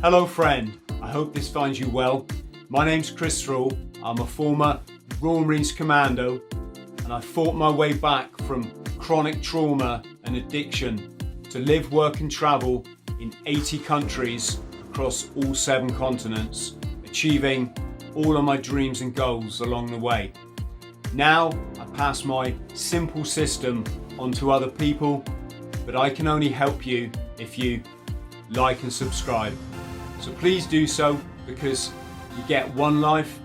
Hello friend, I hope this finds you well. My name's Chris Terrill. I'm a former Royal Marines Commando and I fought my way back from chronic trauma and addiction to live, work and travel in 80 countries across all 7 continents, achieving all of my dreams and goals along the way. Now I pass my simple system on to other people, but I can only help you if you like and subscribe. So please do so, because you get one life,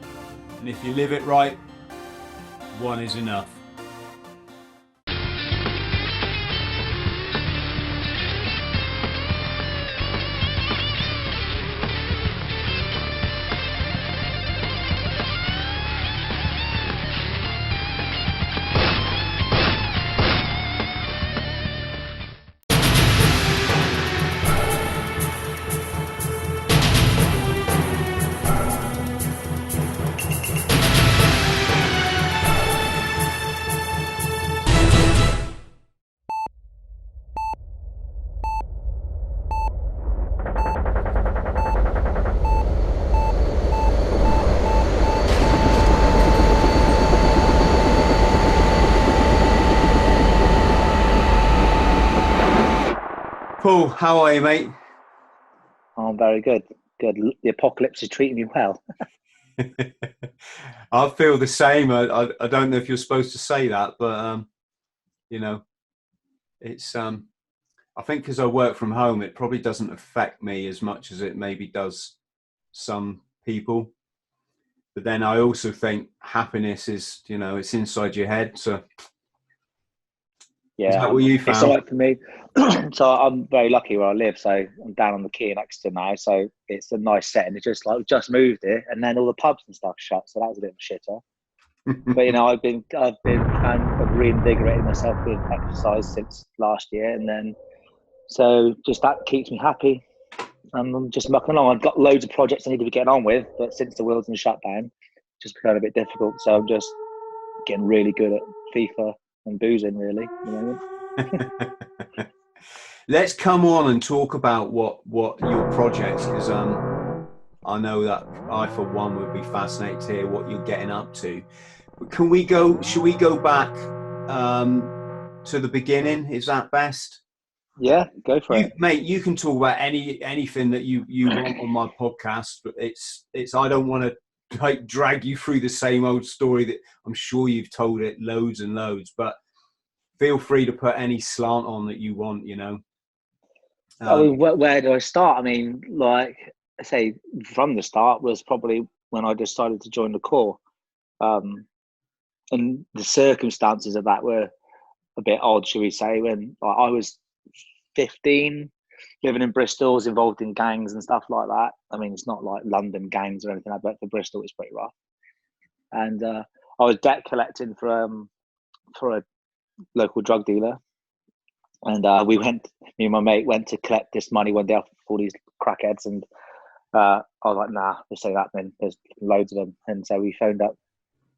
and if you live it right, one is enough. Paul, how are you, mate? I'm very good. Good. The apocalypse is treating me well. I feel the same. I don't know if you're supposed to say that, but you know, it's I think because I work from home, it probably doesn't affect me as much as it maybe does some people. But then I also think happiness is, it's inside your head. So Yeah, is that what you found? It's all right for me. So I'm very lucky where I live. So I'm down on the quay in Exeter now. So it's a nice setting. It's just like we just moved here, and then all the pubs and stuff shut. So that was a bit of a shitter. But I've been kind of reinvigorating myself with exercise since last year, and then so just that keeps me happy. And I'm just mucking along. I've got loads of projects I need to be getting on with, but since the world's been shut down, it's just become a bit difficult. So I'm just getting really good at FIFA and boozing, really. Let's come on and talk about what your projects, because I know that I for one would be fascinated to hear what you're getting up to. But should we go back to the beginning? Is that best? Yeah, go for it, mate. You can talk about anything that you want on my podcast, but it's I don't want to drag you through the same old story that I'm sure you've told it loads and loads, but feel free to put any slant on that you want, where do I start? I mean, like I say, from the start was probably when I decided to join the Corps. And the circumstances of that were a bit odd, shall we say, when I was 15, living in Bristol, was involved in gangs and stuff like that. I mean, it's not like London gangs or anything like that, but for Bristol, it's pretty rough. And I was debt collecting for a local drug dealer. And me and my mate went to collect this money one day off all these crackheads. And I was like, nah, this ain't happening. There's loads of them. And so we phoned up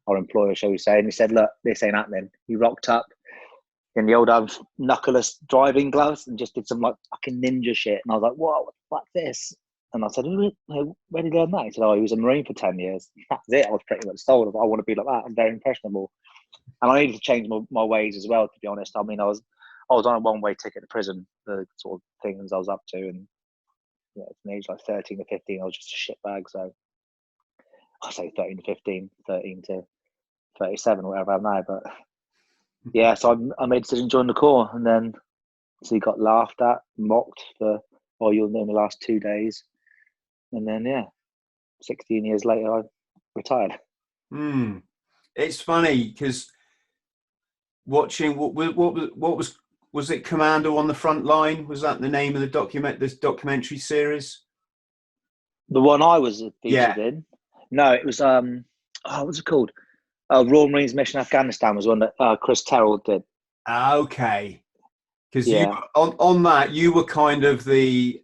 our employer, shall we say, and he said, look, this ain't happening. He rocked up in the old knuckleless driving gloves and just did some like fucking ninja shit. And I was like, whoa, what's this? And I said, where did you learn that? He said, he was a Marine for 10 years. That's it. I was pretty much sold. I want to be like that. I'm very impressionable. And I needed to change my ways as well, to be honest. I mean, I was on a one-way ticket to prison, the sort of things I was up to. And from the age like 13 to 15, I was just a shitbag. So I say 13 to 15, 13 to 37, whatever I'm now. But yeah, so I made a decision to join the Corps, and then so he got laughed at, mocked for, you'll know in the last 2 days. And then, 16 years later, I retired. It's funny because watching what was it? Commando on the Front Line? Was that the name of this documentary series? The one I was featured in? No, it was what's it called? Royal Marines Mission Afghanistan was one that Chris Terrill did. Okay, because you on that you were kind of the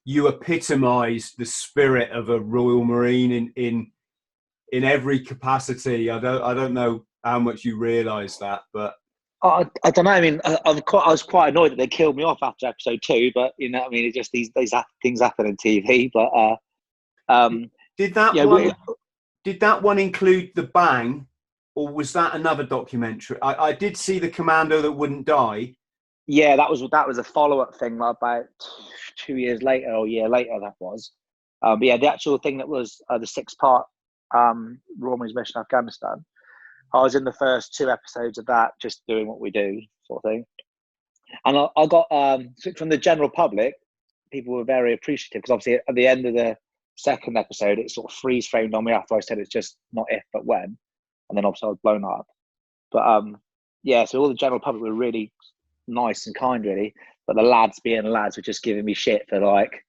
you epitomised the spirit of a Royal Marine in every capacity. I don't know how much you realise that, but I don't know. I mean, I was quite annoyed that they killed me off after episode 2, but you know, I mean, it just these things happen in TV. But did that yeah, one? Did that one include the bang, or was that another documentary? I did see the Commando that wouldn't die. Yeah, that was a follow-up thing about 2 years later or a year later. That was, but yeah, the actual thing that was the 6-part Raw Marines Mission Afghanistan. I was in the first 2 episodes of that, just doing what we do, sort of thing. And I got from the general public, people were very appreciative because obviously at the end of the second episode, it sort of freeze framed on me after I said it's just not if but when, and then obviously I was blown up. But yeah, so all the general public were really nice and kind, really. But the lads being lads were just giving me shit for like,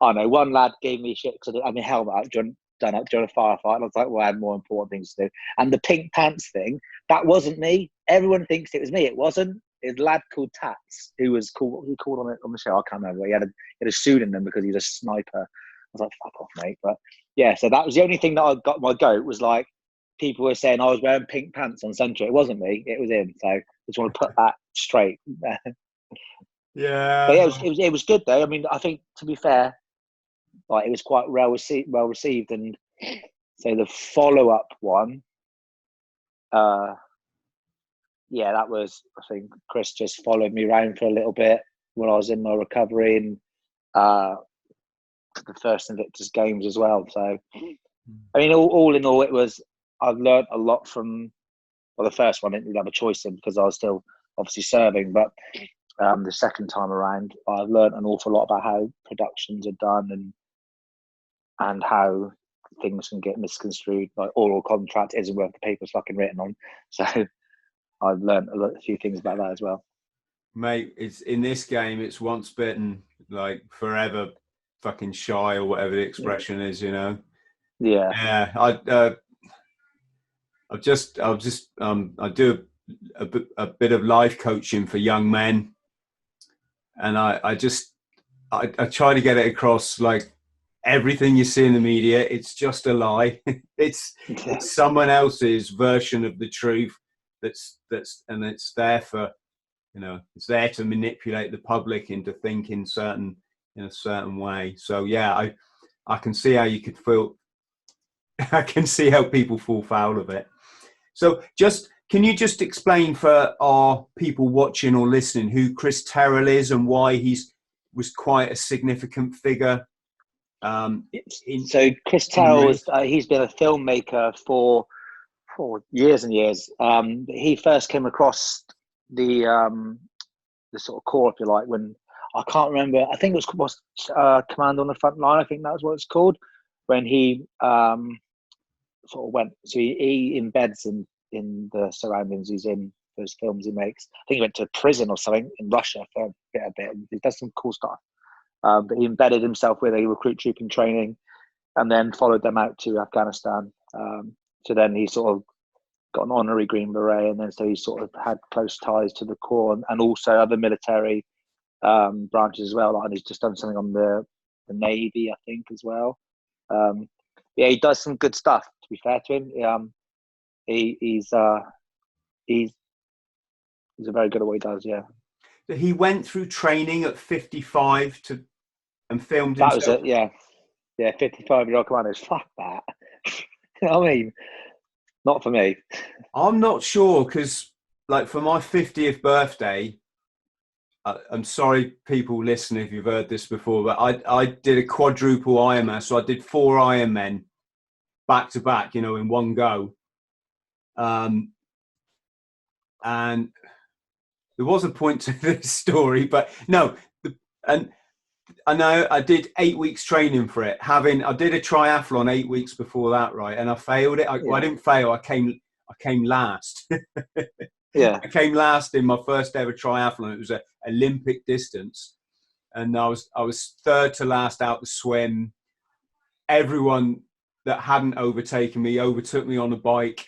I don't know, one lad gave me shit because I had my helmet up during a firefight. And I was like, well, I had more important things to do. And the pink pants thing, that wasn't me. Everyone thinks it was me. It wasn't. It was a lad called Tats, who was called, what was he called on the show? I can't remember. He had a pseudonym because he was a sniper. I was like, fuck off, mate. But yeah, so that was the only thing that I got my goat was like, people were saying I was wearing pink pants on Central. It wasn't me. It was him. So I just want to put that straight. Yeah. But yeah, it was good though. I mean, I think to be fair, like it was quite well received, and so the follow-up one, yeah, that was, I think Chris just followed me around for a little bit when I was in my recovery, and the first Invictus Games as well. So I mean, all in all, I've learned a lot from, well, the first one I didn't really have a choice in because I was still obviously serving, but the second time around, I've learned an awful lot about how productions are done and how things can get misconstrued. Like oral contract isn't worth the paper it's fucking written on. So I've learned a few things about that as well. Mate, it's in this game, it's once bitten, like forever fucking shy, or whatever the expression is, you know? Yeah. Yeah. I do a bit of life coaching for young men. And I try to get it across, like, everything you see in the media, it's just a lie. It's someone else's version of the truth and it's there for, you know, it's there to manipulate the public into thinking in a certain way. So yeah, I can see how you could feel. I can see how people fall foul of it. So can you just explain for our people watching or listening who Chris Terrill is and why was quite a significant figure? So Chris Terrill he's been a filmmaker for years and years. He first came across the sort of core, if you like, when I can't remember. I think it was Commando on the Front Line. I think that was what it's called. When he sort of went, so he embeds in the surroundings he's in, those films he makes. I think he went to prison or something in Russia for a bit. He does some cool stuff. But he embedded himself with a recruit troop in training, and then followed them out to Afghanistan. So then he sort of got an honorary Green Beret, and then so he sort of had close ties to the Corps and also other military branches as well. And he's just done something on the Navy, I think, as well. Yeah, he does some good stuff. To be fair to him, he's very good at what he does. Yeah. He went through training at 55 and filmed that himself. Was it. Yeah, 55-year-old commanders. Fuck that. You know what I mean? Not for me. I'm not sure, because like for my 50th birthday, I'm sorry people listening if you've heard this before, but I did a quadruple Ironman. So I did 4 Ironmen back to back, you know, in one go. And there was a point to this story, but no. And I know I did 8 weeks training for it. I did a triathlon 8 weeks before that, right? And I failed it. I didn't fail. I came last. Yeah. I came last in my first ever triathlon. It was an Olympic distance, and I was third to last out the swim. Everyone that hadn't overtaken me overtook me on a bike,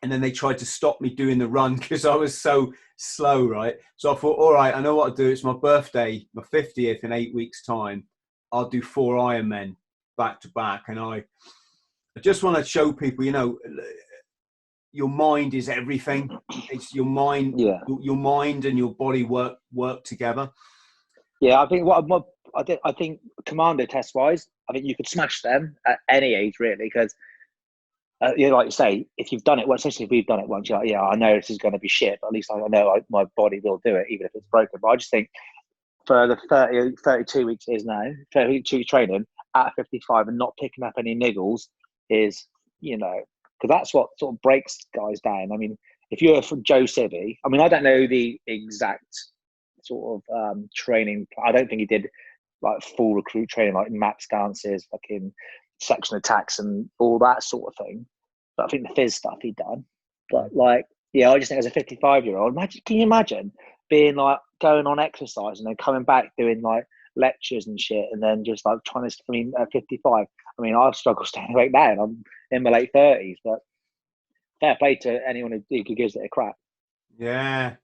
and then they tried to stop me doing the run because I was so slow, right? So I thought, all right, I know what to do. It's my birthday, my 50th in 8 weeks' time. I'll do 4 Ironmen back to back. And I just want to show people, you know, your mind is everything. It's your mind, Yeah. your mind and your body work together. Yeah, I think I think Commando test wise, I think you could smash them at any age really, because you know, like you say, if you've done it once, especially if we've done it once, you're like, yeah, I know this is going to be shit, but at least I know my body will do it, even if it's broken. But I just think for the 32 weeks it is now, 32 weeks training at 55 and not picking up any niggles is, you know, because that's what sort of breaks guys down. I mean, if you're from Joe Sibby, I mean, I don't know the exact sort of training. I don't think he did like full recruit training, like map scances, fucking section attacks and all that sort of thing. But I think the phys stuff he'd done. But like, yeah, I just think as a 55-year-old, can you imagine being like going on exercise and then coming back doing like lectures and shit, and then just like trying to, I mean, at 55, I mean, I've struggled staying awake now and I'm in my late 30s, but fair play to anyone who gives it a crack. Yeah.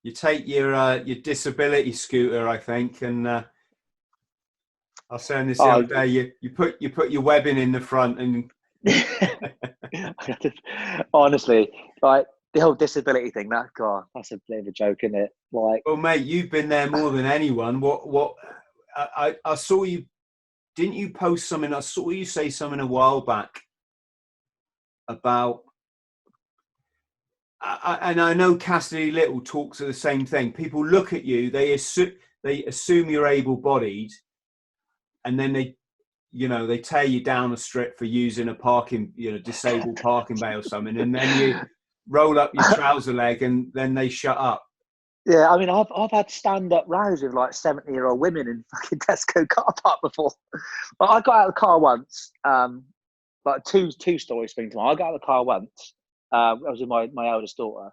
You take your disability scooter, I think, and I was saying this the other day. You put your webbing in the front, and honestly, like the whole disability thing. That's a bit of a joke, isn't it? Like, well, mate, you've been there more than anyone. What? I saw you. Didn't you post something? I saw you say something a while back about. And I know Cassidy Little talks of the same thing. People look at you, they assume you're able-bodied, and then they tear you down a strip for using a disabled parking bay or something, and then you roll up your trouser leg, and then they shut up. Yeah, I mean, I've had stand-up rows with like 70-year-old women in fucking Tesco car park before. But I got out of the car once. Like two stories spring to mind. I got out of the car once. I was with my eldest daughter,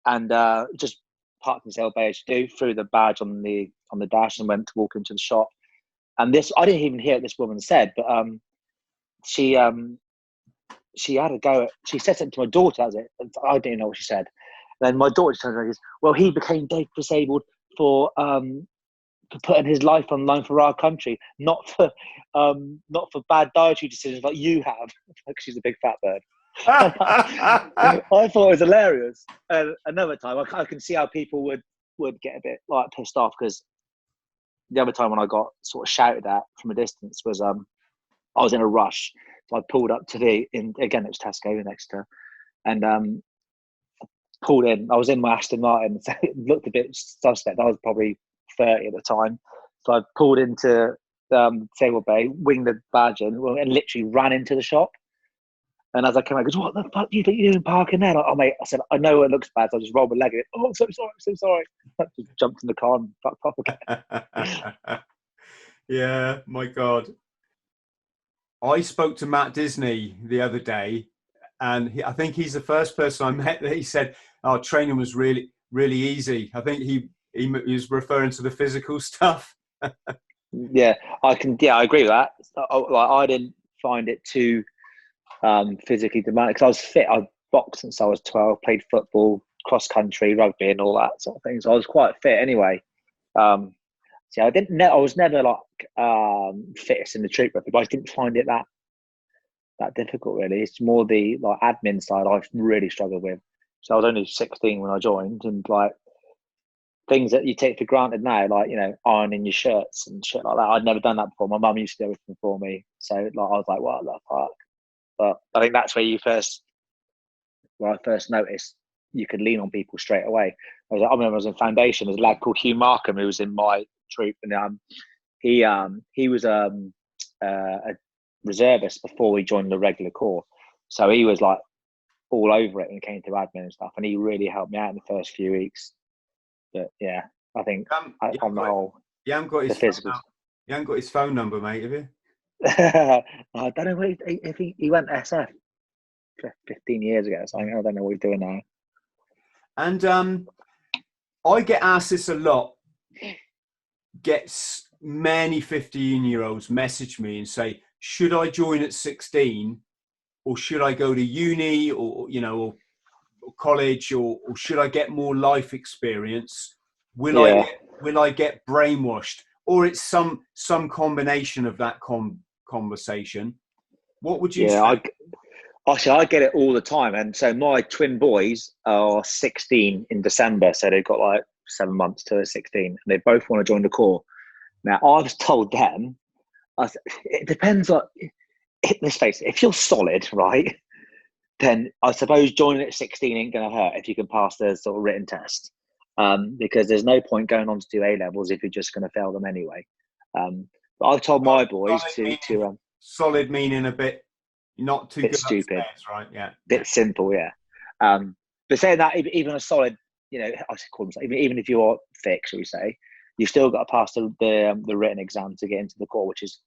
and just parked myself as you do, threw the badge on the dash, and went to walk into the shop. And this, I didn't even hear what this woman said, but she had a go. She said something to my daughter. As it, I didn't know what she said. And then my daughter turned around and goes, "Well, he became disabled for putting his life on the line for our country, not for bad dietary decisions like you have." Like, she's a big fat bird. I thought it was hilarious. And another time, I can see how people would get a bit like pissed off, because the other time when I got sort of shouted at from a distance was I was in a rush, so I pulled up to again it was Tesco next to, and pulled in. I was in my Aston Martin, so it looked a bit suspect. I was probably 30 at the time, so I pulled into Table Bay, winged the badge in, and literally ran into the shop. And as I came out, I goes, "What the fuck do you think you're doing parking there?" Like, "Oh, mate," I said, "I know it looks bad," so I just rolled my leg in. "Oh, I'm so sorry. I just jumped in the car and fucked off again. Yeah, my God. I spoke to Matt Disney the other day, and I think he's the first person I met that he said, "Oh, training was really, really easy." I think he was referring to the physical stuff. Yeah, I agree with that. Like, I didn't find it too physically demanding, because I was fit. I boxed since I was 12, played football, cross country, rugby, and all that sort of thing. So I was quite fit anyway. So I was never like fittest in the troop, but I just didn't find it that difficult really. It's more the like admin side I've really struggled with. So I was only 16 when I joined, and like things that you take for granted now, like, you know, ironing your shirts and shit like that. I'd never done that before. My mum used to do everything for me. So like, I was like, what the fuck? But I think that's where I first noticed you could lean on people straight away. I remember I was in foundation. There's a lad called Hugh Markham who was in my troop, and he was a reservist before he joined the regular corps. So he was like all over it when it came to admin and stuff, and he really helped me out in the first few weeks. But yeah, I think on the whole, you haven't got his phone number, mate, have you? I don't know if he went SF 15 years ago, so I don't know what he's doing now. And I get asked this a lot. Gets many 15-year-olds message me and say, should I join at 16, or should I go to uni, or college, or should I get more life experience? Will I get brainwashed, or it's some combination of that conversation? What would you say? Actually, I get it all the time. And so my twin boys are 16 in December. So they've got like 7 months to 16. And they both want to join the Corps. Now, I've told them, it depends on, let's face it, if you're solid, right, then I suppose joining at 16 ain't going to hurt if you can pass the sort of written test. Because there's no point going on to do A-levels if you're just going to fail them anyway. But I've told my boys solid meaning a bit not too good stupid, upstairs, right? Yeah, bit simple, yeah. But saying that, even a solid, I should call them, even if you're thick, shall we say, you've still got to pass the written exam to get into the Corps, which is,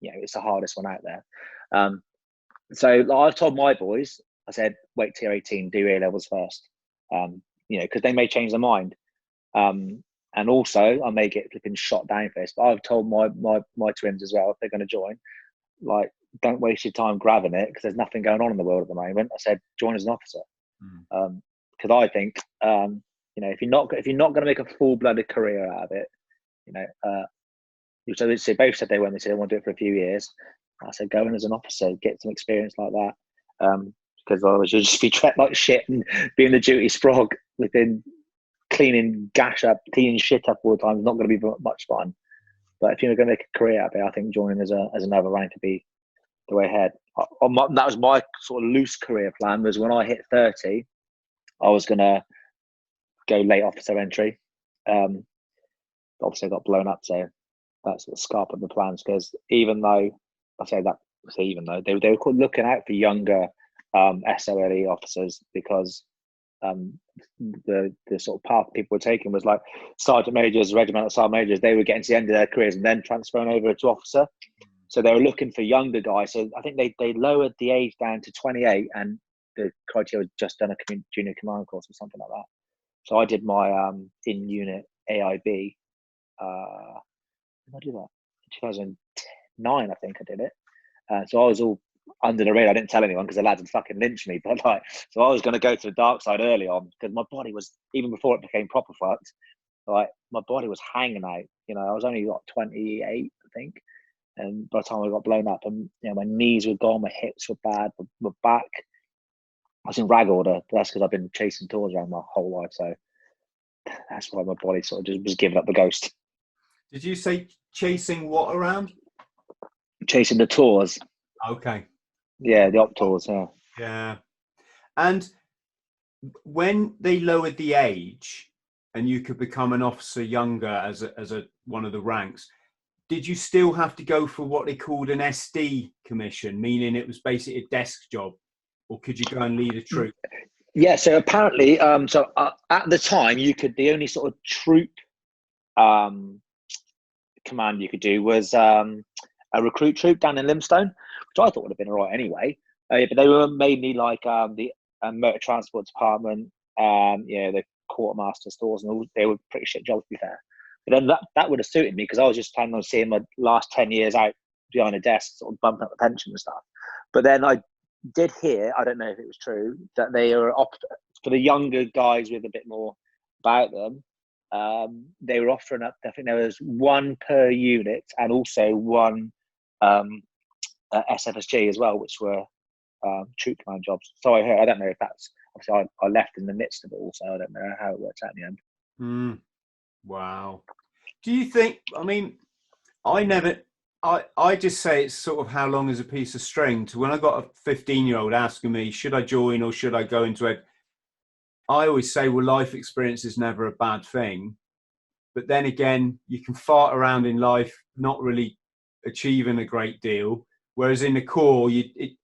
it's the hardest one out there. So I've told my boys, I said, wait till you're 18, do A levels first, because they may change their mind. And also, I may get flipping shot down for this. But I've told my twins as well, if they're going to join, like, don't waste your time grabbing it because there's nothing going on in the world at the moment. I said, join as an officer, because I think, if you're not going to make a full-blooded career out of it, so they both said they want to do it for a few years. I said, go in as an officer, get some experience like that, because otherwise you'll just be treated like shit and being the duty sprog within cleaning shit up all the time is not going to be much fun. But if you're going to make a career out of it, I think joining as another rank could be the way ahead. That was my sort of loose career plan, was when I hit 30, I was going to go late officer entry. Obviously I got blown up, so that's what scarped up the plans, because even though they were looking out for younger SOLE officers, because the sort of path people were taking was like sergeant majors, regimental sergeant majors. They were getting to the end of their careers and then transferring over to officer. So they were looking for younger guys. So I think they lowered the age down to 28, and the criteria was just done a junior command course or something like that. So I did my in-unit AIB. When did I do that? 2009, I think I did it. So I was all under the radar. I didn't tell anyone because the lads would fucking lynch me. But so I was going to go to the dark side early on, because my body was, even before it became proper fucked, my body was hanging out. I was only 28, I think. And by the time I got blown up, and my knees were gone, my hips were bad, my back. I was in rag order. But that's because I've been chasing tours around my whole life. So that's why my body sort of just was giving up the ghost. Did you say chasing what around? Chasing the tours. Okay. Yeah, the op tours. Yeah. Yeah. And when they lowered the age, and you could become an officer younger as one of the ranks, did you still have to go for what they called an SD commission, meaning it was basically a desk job, or could you go and lead a troop? Yeah, so apparently, at the time, the only sort of troop command you could do was a recruit troop down in Limestone, which I thought would have been all right anyway. But they were mainly like the motor transport department, the quartermaster stores, and all. They were pretty shit jobs, to be fair. But then that would have suited me, because I was just planning on seeing my last 10 years out behind a desk, sort of bumping up the pension and stuff. But then I did hear, I don't know if it was true, that they were for the younger guys with a bit more about them. They were offering up, I think there was one per unit, and also one SFSG as well, which were troop command jobs. So I heard. I don't know if that's, obviously I left in the midst of it all, so I don't know how it worked out in the end. Wow. Do you think, I just say it's sort of how long is a piece of string. To when I got a 15-year-old asking me, should I join or should I go into it? I always say, well, life experience is never a bad thing. But then again, you can fart around in life, not really achieving a great deal. Whereas in the Corps, it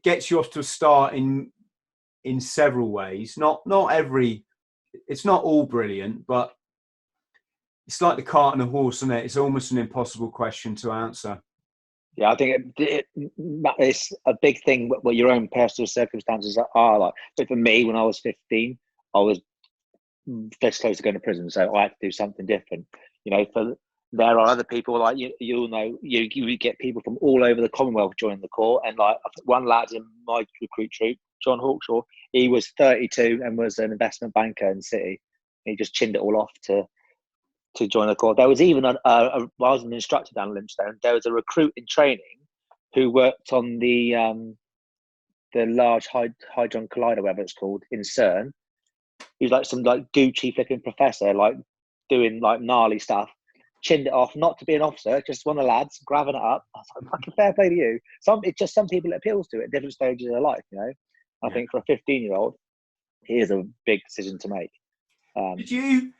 gets you off to a start in several ways. Not every, it's not all brilliant, but it's like the cart and the horse, isn't it? It's almost an impossible question to answer. Yeah, I think it's a big thing what your own personal circumstances are like. So for me, when I was 15, I was this close to going to prison, so I had to do something different. There are other people like you'll know. You get people from all over the Commonwealth joining the Corps, and like one lad in my recruit troop, John Hawkshaw, he was 32 and was an investment banker in the city. He just chinned it all off to join the Corps. There was even while I was an instructor down in Limestone, there was a recruit in training who worked on the the Large Hadron Collider, whatever it's called, in CERN. He was like some like Gucci flipping professor, like doing like gnarly stuff. Chinned it off, not to be an officer, just one of the lads grabbing it up. I was like, fucking fair play to you. It's just some people it appeals to at different stages of their life, you know. I think for a 15-year-old, it is a big decision to make. Did you?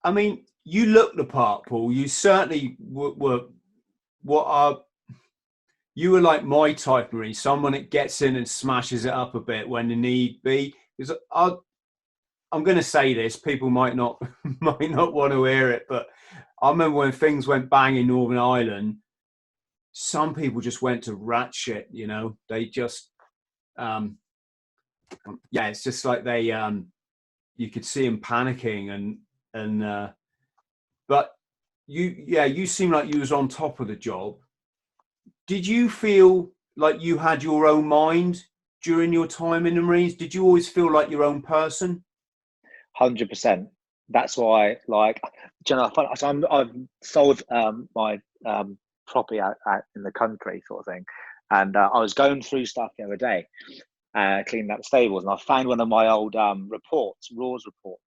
I mean, you look the part, Paul. You certainly were. You were like my type Marine, someone that gets in and smashes it up a bit when the need be. Because I'm going to say this, people might not want to hear it, but I remember when things went bang in Northern Ireland, some people just went to rat shit, you know. They just, it's just like they, you could see them panicking but you seem like you was on top of the job. Did you feel like you had your own mind during your time in the Marines? Did you always feel like your own person? 100%. That's why, like, do you know, I've sold my property out in the country, sort of thing, and I was going through stuff the other day, cleaning out the stables, and I found one of my old reports, Raw's report,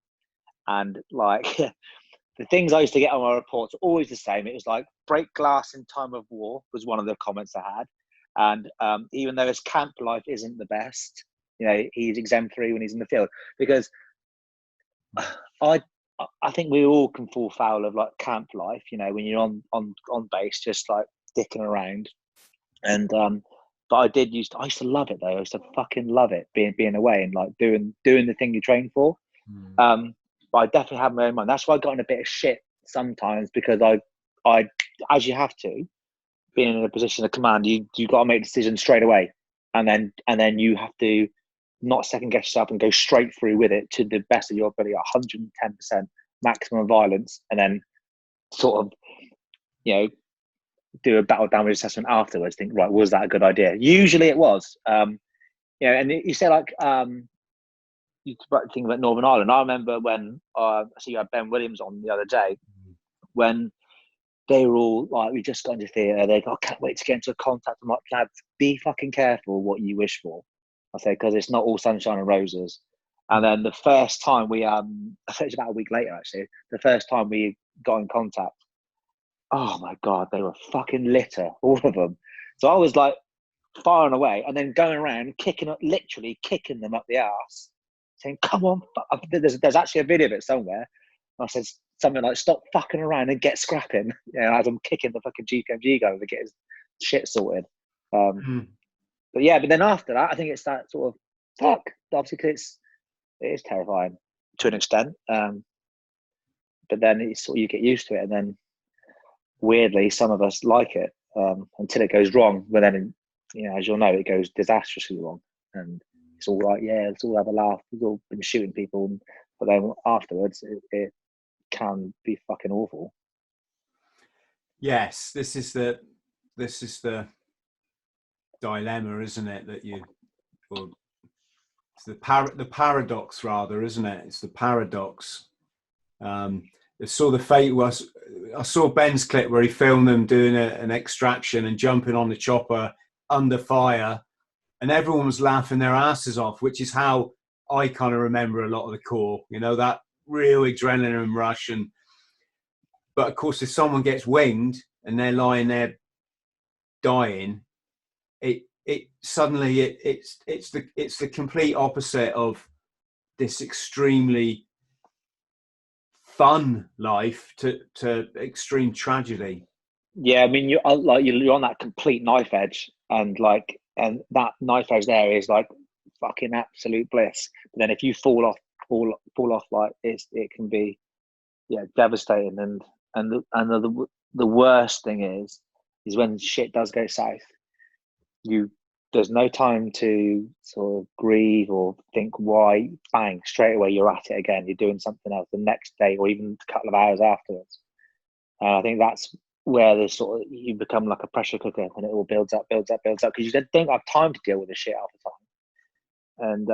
and like the things I used to get on my reports are always the same. It was like, break glass in time of war was one of the comments I had, and even though his camp life isn't the best, you know, he's exemplary when he's in the field, because I think we all can fall foul of like camp life, you know, when you're on base, just like dicking around. And but I used to love it though. I used to fucking love it being away and like doing the thing you train for. But I definitely have my own mind. That's why I got in a bit of shit sometimes, because I as you have to, being in a position of command, you got to make decisions straight away, and then you have to not second guess yourself and go straight through with it to the best of your ability, 110% maximum violence, and then sort of, you know, do a battle damage assessment afterwards. Think, right, was that a good idea? Usually it was. You know, and you say like, you think about Northern Ireland. I remember when I see you had Ben Williams on the other day, when they were all like, we just got into theatre. They go, I can't wait to get into contact. I'm like, lads, be fucking careful what you wish for. I say, because it's not all sunshine and roses. And then the first time we, I think it's about a week later actually, the first time we got in contact, oh my God, they were fucking litter, all of them. So I was like firing away and then going around, literally kicking them up the arse, saying, come on, there's actually a video of it somewhere. I said something like, stop fucking around and get scrapping. You know, as I'm kicking the fucking GPMG guy to get his shit sorted. But yeah, but then after that, I think it's that sort of fuck. Obviously, because it is terrifying to an extent. But then it's sort of, you get used to it, and then weirdly, some of us like it until it goes wrong. But then, you know, as you'll know, it goes disastrously wrong, and it's all right. Yeah, let's all have a laugh. We've all been shooting people, but then afterwards, it can be fucking awful. Yes, this is the dilemma, isn't it? That it's the paradox, rather, isn't it? It's the paradox. I saw Ben's clip where he filmed them doing an extraction and jumping on the chopper under fire, and everyone was laughing their asses off, which is how I kind of remember a lot of the Corps. You know, that real adrenaline rush. But of course, if someone gets winged and they're lying there dying, it's the complete opposite of this extremely fun life to extreme tragedy. Yeah, I mean, you're on that complete knife edge, and that knife edge there is like fucking absolute bliss. But then if you fall off, like it can be, yeah, devastating. And the worst thing is when shit does go south. There's no time to sort of grieve or think why. Bang, straight away you're at it again. You're doing something else the next day or even a couple of hours afterwards. And I think that's where you become like a pressure cooker, and it all builds up because you don't have time to deal with the shit half the time. And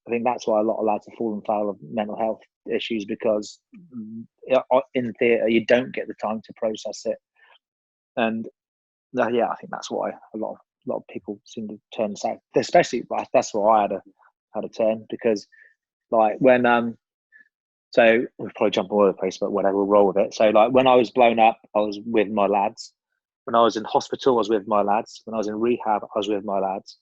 I think that's why a lot of lads are falling foul of mental health issues, because in theatre you don't get the time to process it. And yeah, I think that's why a lot of a lot of people seem to turn south, especially that's why I had a turn, because like when so we'll probably jump all over the place, but whatever, we'll roll with it. So like when I was blown up, I was with my lads. When I was in hospital, I was with my lads. When I was in rehab, I was with my lads.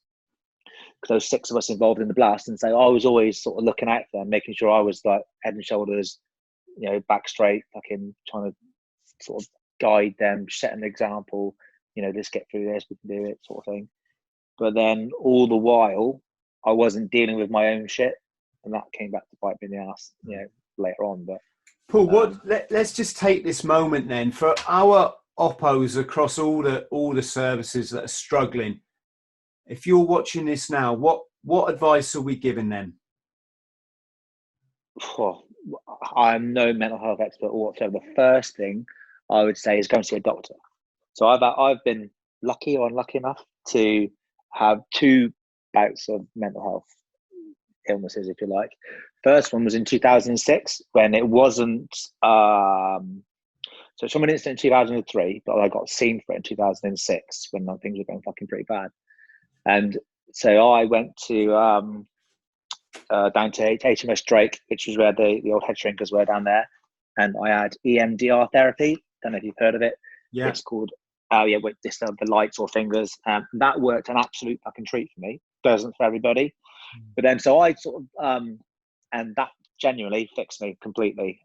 Because there was 6 of us involved in the blast, and so I was always sort of looking out for them, making sure I was like head and shoulders, back straight, fucking trying to sort of guide them, set an example. Let's get through this, we can do it, sort of thing. But then all the while, I wasn't dealing with my own shit, and that came back to bite me in the ass, later on. But Paul, let's just take this moment then for our oppos across all the services that are struggling. If you're watching this now, what advice are we giving them? I'm no mental health expert whatsoever. The first thing I would say is go and see a doctor. So I've been lucky or unlucky enough to have 2 bouts of mental health illnesses, if you like. First one was in 2006 when it wasn't. So someone incident in 2003, but I got seen for it in 2006 when things were going fucking pretty bad. And so I went to down to HMS Drake, which was where the old head shrinkers were down there, and I had EMDR therapy. Don't know if you've heard of it. Yeah, it's called with this the lights or fingers. That worked an absolute fucking treat for me. Doesn't for everybody, but then so I sort of and that genuinely fixed me completely.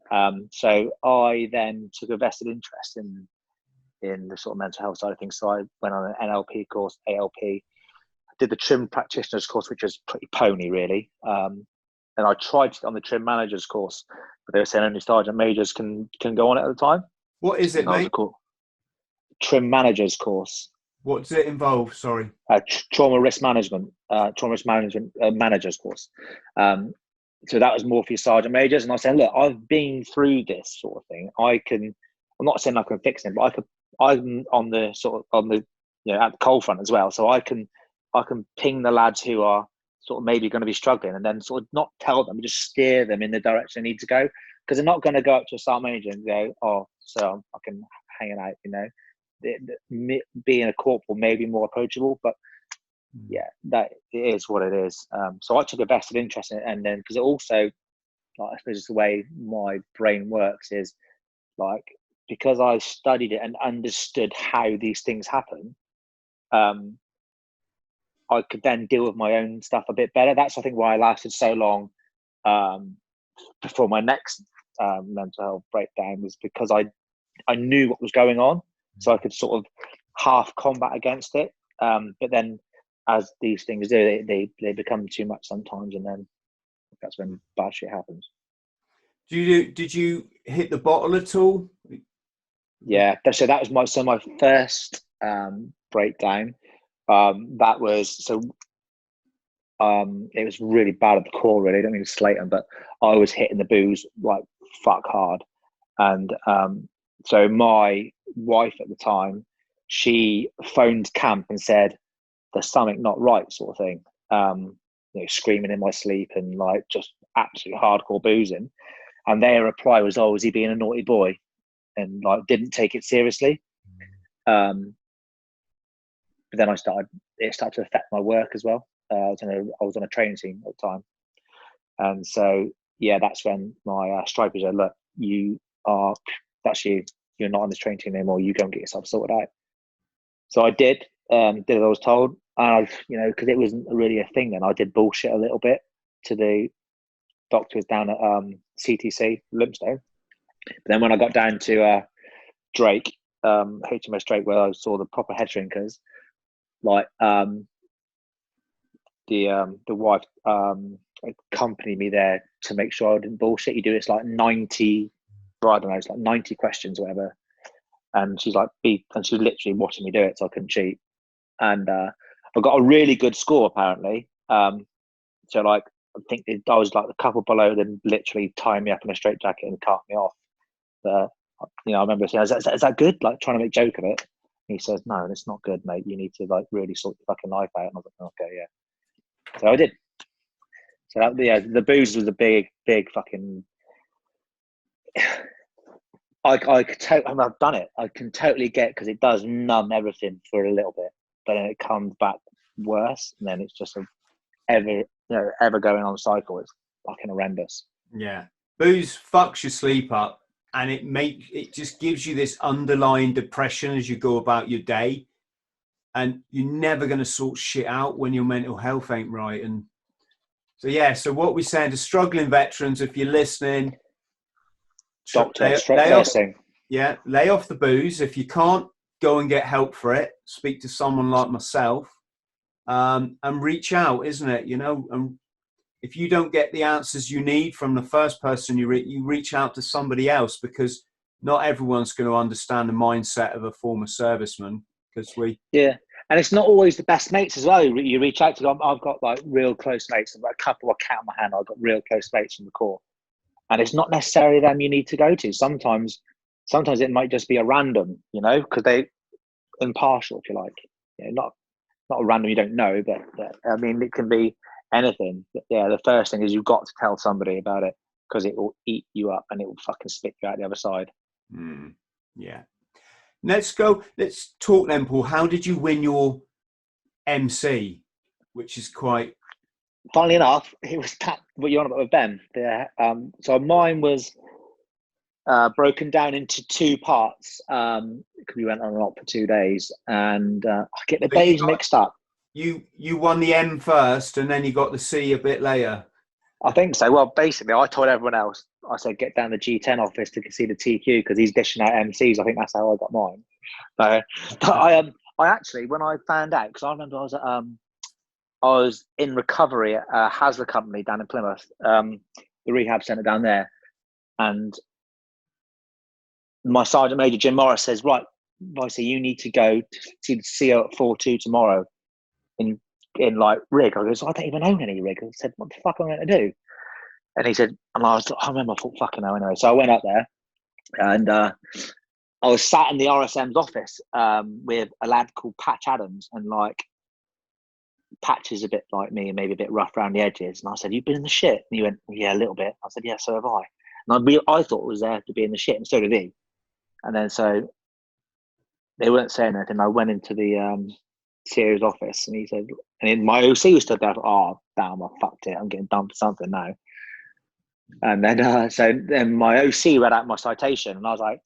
So I then took a vested interest in the sort of mental health side of things. So I went on an NLP course, ALP. Did the trim practitioners course, which was pretty pony really. And I tried to get on the trim managers course, but they were saying only sergeant majors can go on it at the time. What is it, mate? Trim managers course. What does it involve? Sorry. Trauma risk management managers course. So that was more for your sergeant majors. And I said, look, I've been through this sort of thing. I'm not saying I can fix it, but I'm on the at the coal front as well. So I can ping the lads who are sort of maybe going to be struggling, and then sort of not tell them, just steer them in the direction they need to go. Because they're not going to go up to a sergeant major and go, oh, so I'm fucking hanging out, being a corporal may be more approachable, but yeah, that it is what it is. So I took a vested interest in it, and then because it also, like, I suppose it's the way my brain works is like, because I studied it and understood how these things happen, I could then deal with my own stuff a bit better. That's, I think, why I lasted so long before my next mental health breakdown, was because I knew what was going on, so I could sort of half combat against it. But then, as these things do, they become too much sometimes, and then that's when bad shit happens. Did you hit the bottle at all? Yeah, so that was my first breakdown. That was it was really bad at the core, really. I don't mean to slate them, but I was hitting the booze like fuck hard. And so my wife at the time, she phoned camp and said, there's something not right, sort of thing. Screaming in my sleep and like just absolutely hardcore boozing. And their reply was, oh, was he being a naughty boy? And like didn't take it seriously. But then it started to affect my work as well. I was on a training team at the time. And so, yeah, that's when my stripers said, look, you're not on this training team anymore. You go and get yourself sorted out. So I did as I was told. And because it wasn't really a thing then, I did bullshit a little bit to the doctors down at CTC, Limpstone. But then when I got down to Drake, HMS Drake, where I saw the proper head shrinkers, like the wife accompanied me there to make sure I didn't bullshit. You do it's like 90, I don't know, it's like 90 questions or whatever. And she's like, and she was literally watching me do it, so I couldn't cheat. And I got a really good score apparently. So like, I think I was like a couple below them, literally tying me up in a straitjacket and cart me off. But I remember saying, is that good? Like trying to make a joke of it. And he says, no, it's not good, mate. You need to like really sort your fucking life out. And I was like, okay, yeah. So I did. So that, yeah, the booze was a big fucking. I've done it. I can totally get, because it does numb everything for a little bit. but then it comes back worse, and then it's just a ever going on cycle. It's fucking horrendous. Yeah, booze fucks your sleep up, and it just gives you this underlying depression as you go about your day, and you're never going to sort shit out when your mental health ain't right. And so yeah, so what we're saying to struggling veterans, if you're listening, Doctor, lay off, thing. yeah, lay off the booze. If you can't go and get help for it, speak to someone like myself, and reach out, isn't it? You know, and if you don't get the answers you need from the first person you reach out to somebody else, because not everyone's going to understand the mindset of a former serviceman. Because and it's not always the best mates as well. You reach out to them. I've got like real close mates. I've got a couple I count on my hand. I've got real close mates from the Corps, and it's not necessarily them you need to go to. Sometimes it might just be a random, you know, because they impartial, if you like. You know, not a random you don't know, but I mean, it can be anything. But yeah, the first thing is you've got to tell somebody about it, because it will eat you up and it will fucking spit you out the other side. Yeah. Let's talk then, Paul. How did you win your MC, which is quite... Funnily enough, it was what you're on about with Ben. Yeah. So mine was broken down into two parts, because we went on a lot for 2 days, and I get the days mixed up. You won the M first, and then you got the C a bit later. I think so. Well, basically, I told everyone else, I said, get down the G10 office to see the TQ, because he's dishing out MCs. I think that's how I got mine. But I actually, when I found out, because I remember I was in recovery at Hasler Company down in Plymouth, the rehab centre down there, and my Sergeant Major Jim Morris says, right, Vicey, you need to go to see the CO at 4-2 tomorrow in like rig. I goes, I don't even own any rig. I said, what the fuck am I going to do? And he said, and I remember, I thought, fucking hell, anyway. So I went up there, and I was sat in the RSM's office with a lad called Patch Adams, and like, Patch is a bit like me and maybe a bit rough around the edges. And I said, you've been in the shit? And he went, yeah, a little bit. I said, yeah, so have I. And I thought it was there to be in the shit, and so did he. And then so they weren't saying anything. I went into the CO's office, and he said, and my OC was stood there. Oh, damn, I fucked it. I'm getting done for something now. And then so then my OC read out my citation, and I was like,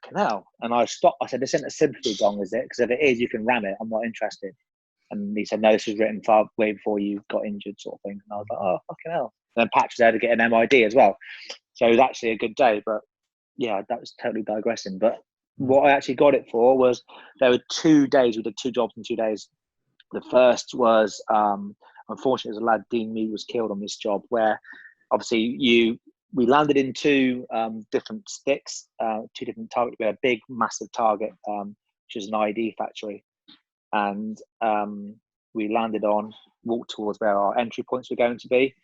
fucking hell. And I stopped. I said, this isn't a sympathy gong, is it? Because if it is, you can ram it. I'm not interested. And he said, no, this was written far way before you got injured, sort of thing. And I was like, oh, fucking hell. And then Patch was there to get an MID as well. So it was actually a good day. But yeah, that was totally digressing. But what I actually got it for was, there were 2 days. We did 2 jobs in 2 days. The first was, unfortunately, as a lad, Dean Mead was killed on this job, where obviously we landed in 2 different sticks, 2 different targets. We had a big, massive target, which is an ID factory. And we landed walked towards where our entry points were going to be.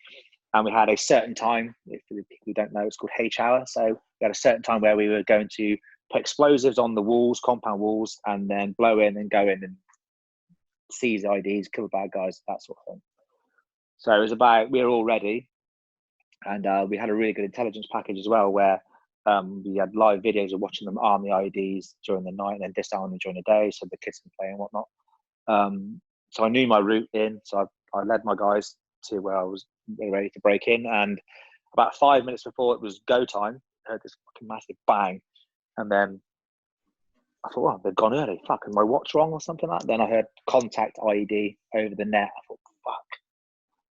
And we had a certain time, if the people who don't know, it's called H hour. So we had a certain time where we were going to put explosives on the walls, compound walls, and then blow in and go in and seize IDs, kill bad guys, that sort of thing. So it was about, we were all ready. And we had a really good intelligence package as well, where we had live videos of watching them arm the IDs during the night and then disarm them during the day, so the kids can play and whatnot. So I knew my route in, so I led my guys to where I was ready to break in. And about 5 minutes before it was go time, I heard this fucking massive bang. And then I thought, well, they've gone early. Fuck, is my watch wrong or something like that? Then I heard contact IED over the net. I thought, fuck.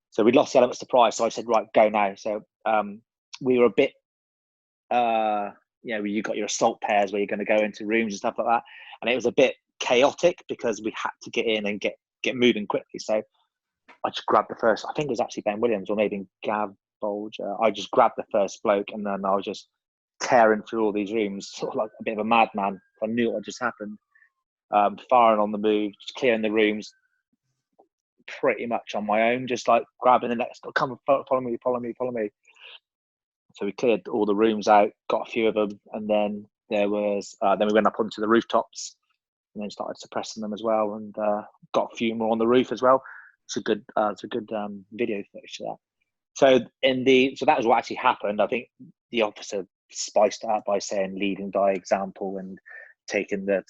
So we lost the element of surprise. So I said, right, go now. So we were a bit, you got your assault pairs where you're going to go into rooms and stuff like that. And it was a bit chaotic because we had to get in and get moving quickly. So I just grabbed the first, I think it was actually Ben Williams or maybe Gav Bolger. I just grabbed the first bloke, and then I was just tearing through all these rooms, sort of like a bit of a madman. I knew what had just happened. Firing on the move, just clearing the rooms pretty much on my own, just like grabbing the next, come follow me. So we cleared all the rooms out, got a few of them, and then there was then we went up onto the rooftops and then started suppressing them as well, and got a few more on the roof as well. It's a good video footage of that. So that was what actually happened. I think the officer spiced it up by saying leading by example and taking the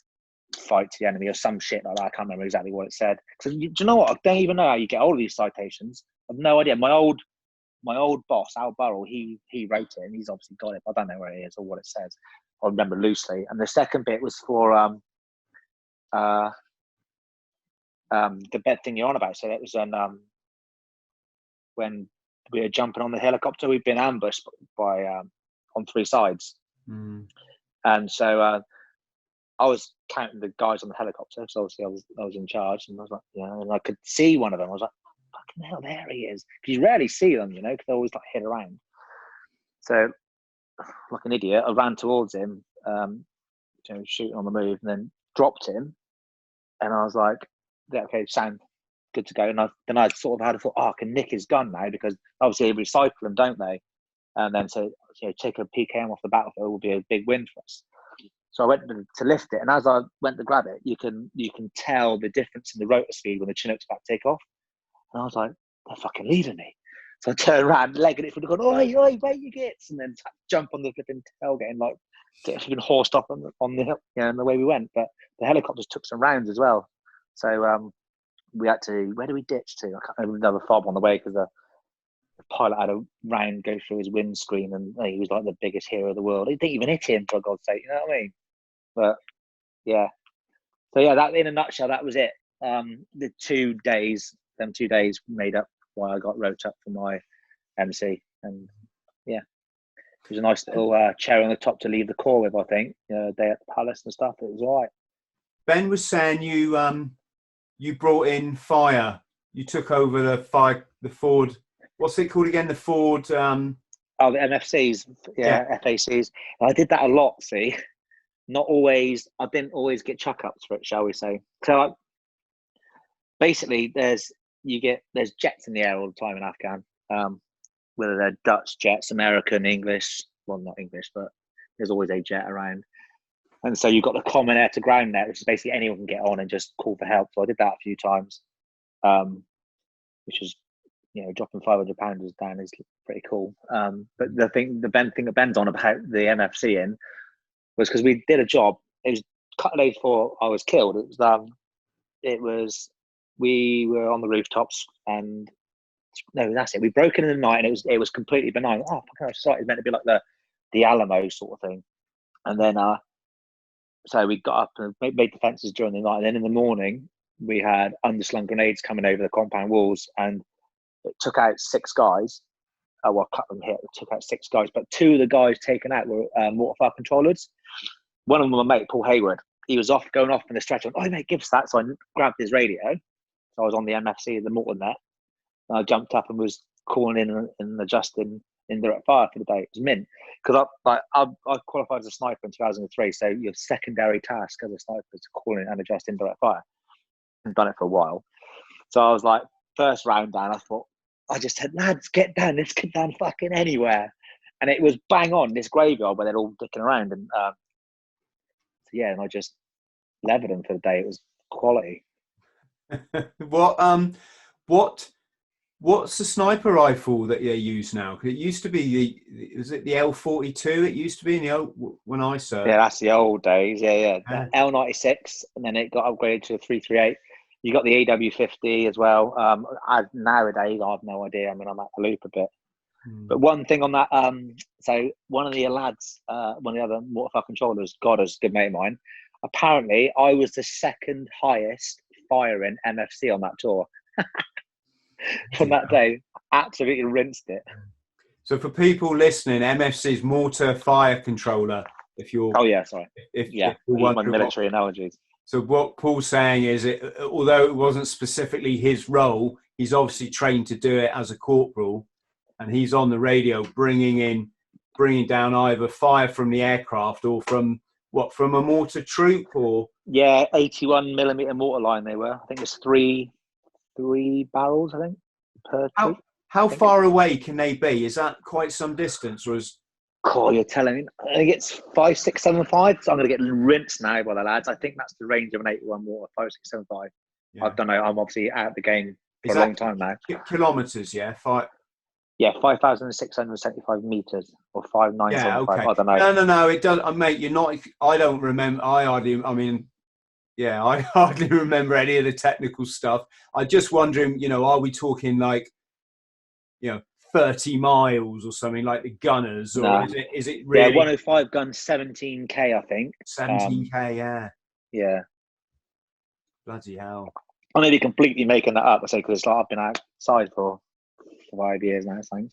fight to the enemy or some shit like that. I can't remember exactly what it said. So do you know what? I don't even know how you get all of these citations. I've no idea. My old boss, Al Burrell, he wrote it, and he's obviously got it. But I don't know where it is or what it says. I remember loosely. And the second bit was for the bed thing you're on about. So it was when we were jumping on the helicopter, we'd been ambushed by on three sides, and so I was counting the guys on the helicopter. So obviously I was in charge, and I was like, and I could see one of them. I was like, fucking hell, there he is. Because you rarely see them, because they always like hit around. So like an idiot, I ran towards him, shooting on the move, and then dropped him. And I was like, yeah, okay, sound good to go. And then I sort of had a thought, I can nick his gun now, because obviously they recycle them, don't they? And then so take a PKM off the battlefield will be a big win for us. So I went to lift it, and as I went to grab it, you can tell the difference in the rotor speed when the Chinook's about to take off. And I was like, they're fucking leaving me. So I turned around, legging it from the gun, oi, wait you gits, and then jump on the flipping tailgate and like get flipping horsed off on the hill, and the way we went. But the helicopters took some rounds as well. So we had to, where do we ditch to? I can't remember, another fob on the way, because the pilot had a round go through his windscreen, and he was like the biggest hero of the world. He didn't even hit him, for God's sake, you know what I mean? But yeah. So yeah, that in a nutshell, that was it. The 2 days, them 2 days made up why I got wrote up for my MC. And yeah, it was a nice little cherry on the top to leave the Corps with, I think. Day at the Palace and stuff. It was all right. Ben was saying you brought in fire. You took over the Ford. What's it called again? The Ford. The MFCs, FACs. I did that a lot. See, not always. I didn't always get chuck ups for it, shall we say? So basically, there's jets in the air all the time in Afghan. Whether they're Dutch jets, American, English. Well, not English, but there's always a jet around. And so you've got the common air to ground net, which is basically anyone can get on and just call for help. So I did that a few times, which is, dropping £500 down is pretty cool. But the thing that Ben's on about the MFC in was because we did a job. It was a couple of days before I was killed. We were on the rooftops, and no, that's it. We broke in the night, and it was completely benign. Oh, fucking society is meant to be like the Alamo sort of thing. And then so we got up and made defences during the night. And then in the morning, we had underslung grenades coming over the compound walls, and it took out 6 guys. Cut them hit. It took out 6 guys, but 2 of the guys taken out were waterfire controllers. One of them was my mate, Paul Hayward. He was going off in the stretch. Oh, mate, give us that. So I grabbed his radio. So I was on the MFC, the mortar net. And I jumped up and was calling in and adjusting indirect fire for the day. It was mint, because I qualified as a sniper in 2003. So your secondary task as a sniper is to call in and adjust indirect fire. I've done it for a while. So I was like, first round down, I thought, I just said, lads, get down. Let's get down fucking anywhere. And it was bang on this graveyard where they're all dicking around. And and I just levered them for the day. It was quality. What's the sniper rifle that you use now? Because it used to be was it the L42? It used to be in the when I served. Yeah, that's the old days. Yeah. L96, and then it got upgraded to a 338. You got the AW50 as well. Nowadays, I have no idea. I mean, I'm at the loop a bit. But one thing on that, so one of the lads, one of the other waterfire controllers, God, is a good mate of mine. Apparently, I was the second highest firing MFC on that tour. From that day, absolutely rinsed it. So for people listening, MFC is mortar fire controller. If you're if you're my military analogies. So what Paul's saying is, although it wasn't specifically his role, he's obviously trained to do it as a corporal, and he's on the radio bringing down either fire from the aircraft or from a mortar troop, or 81mm mortar line. They were. I think it's three barrels, I think, per troop. How far away can they be? Is that quite some distance, or is? Cool, you're telling me. I think it's 5, 6, 7, 5. So I'm going to get rinsed now by the lads. I think that's the range of an 81 mortar, 5, 6, 7, 5. Yeah. I don't know. I'm obviously out of the game for a long time now. Kilometres, yeah? 5,675 meters or 5,975. Okay. I don't know. No. It does, mate. You're not. I don't remember. I mean, Yeah, I hardly remember any of the technical stuff. I'm just wondering, are we talking like, 30 miles or something like the gunners, or No. is it Yeah, really 105 guns, 17K, I think. 17K? Yeah, Yeah. bloody hell. I may be completely making that up, I say, because it's like I've been outside for 5 years now, I think.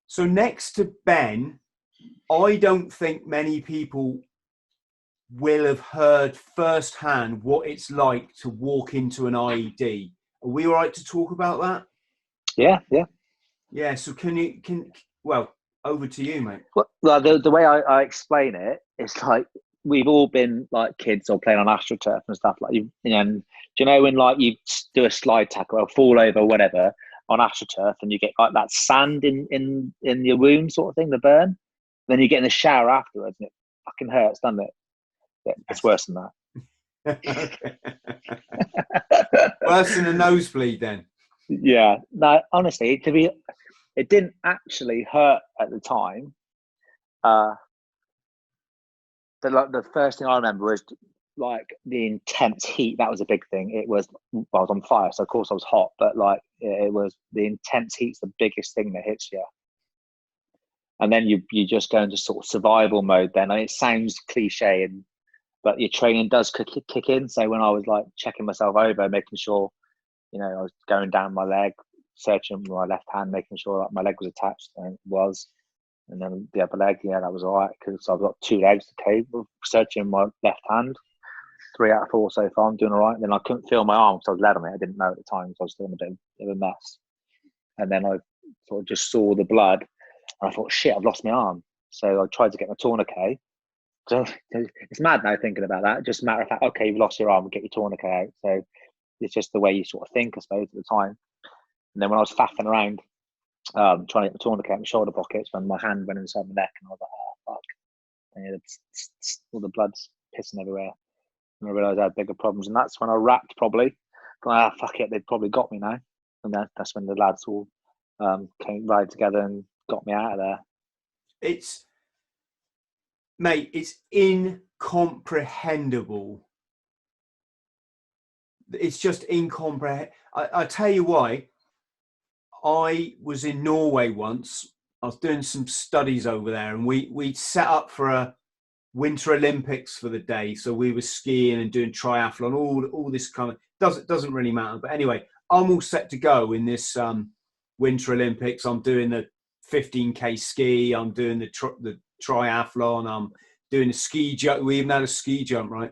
So next to Ben, I don't think many people will have heard firsthand what it's like to walk into an IED. Are we all right to talk about that? Yeah, yeah. Yeah. So well, over to you, mate. Well, the way I explain it, it's like we've all been like kids or playing on AstroTurf and stuff like and do you know when like you do a slide tackle or fall over or whatever on AstroTurf and you get like that sand in your wound sort of thing, the burn, then you get in the shower afterwards and it fucking hurts, doesn't it? Yeah, it's worse than that. Worse than a nosebleed, then. Yeah. No, honestly, it didn't actually hurt at the time. The first thing I remember was like the intense heat. That was a big thing. I was on fire, so of course I was hot, but like it was the intense heat's the biggest thing that hits you. And then you just go into sort of survival mode then. And it sounds cliche, but your training does kick in. So when I was like checking myself over, making sure, I was going down my leg, searching with my left hand, making sure that my leg was attached, and it was. And then the upper leg, yeah, that was all right because I've got 2 legs. Okay, searching my left hand, 3 out of 4 so far. I'm doing all right. And then I couldn't feel my arm because I was led on it. I didn't know at the time because I was doing a bit of a mess. And then I sort of just saw the blood, and I thought, shit, I've lost my arm. So I tried to get my tourniquet. So it's mad now thinking about that. Just a matter of fact, okay, you've lost your arm, we'll get your tourniquet out. So it's just the way you sort of think, I suppose, at the time. And then when I was faffing around, trying to get my tourniquet in my shoulder pockets, when my hand went inside my neck, and I was like, oh, fuck. And all the blood's pissing everywhere. And I realised I had bigger problems. And that's when I rapped, probably. But, fuck it, they've probably got me now. And that's when the lads all came right together and got me out of there. It's incomprehensible. It's just incomprehensible. I tell you why. I was in Norway once. I was doing some studies over there, and we set up for a Winter Olympics for the day. So we were skiing and doing triathlon, all this kind of doesn't really matter. But anyway, I'm all set to go in this Winter Olympics. I'm doing the 15K ski. I'm doing the triathlon. I'm doing a ski jump. We even had a ski jump, right?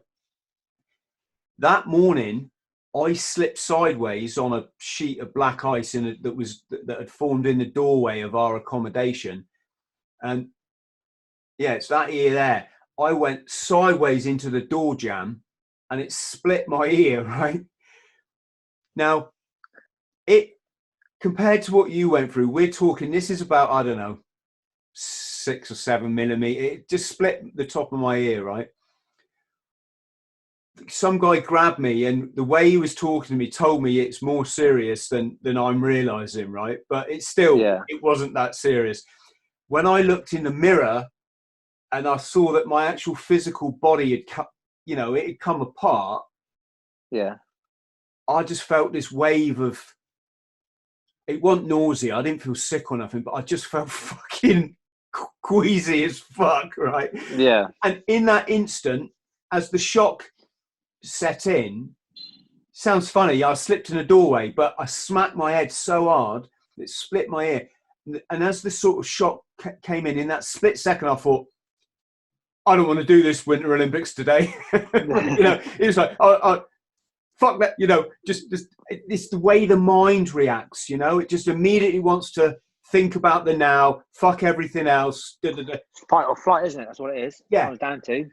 That morning, I slipped sideways on a sheet of black ice that had formed in the doorway of our accommodation. And yeah, it's that ear there. I went sideways into the door jamb and it split my ear, right? Now, compared to what you went through, we're talking, this is about, I don't know, 6 or 7 millimeter. It just split the top of my ear, right? Some guy grabbed me, and the way he was talking to me told me it's more serious than I'm realizing, right? But it's still, It wasn't that serious. When I looked in the mirror and I saw that my actual physical body had it had come apart. Yeah. I just felt this wave of, it wasn't nausea. I didn't feel sick or nothing, but I just felt fucking queasy as fuck, right? Yeah. And in that instant, as the shock set in, sounds funny, I slipped in a doorway, but I smacked my head so hard it split my ear. And as the sort of shock came in that split second, I thought, I don't want to do this Winter Olympics today. It was like, fuck that, just it's the way the mind reacts, it just immediately wants to think about the now, fuck everything else. Fight or flight, isn't it? That's what it is. Yeah. I was down to.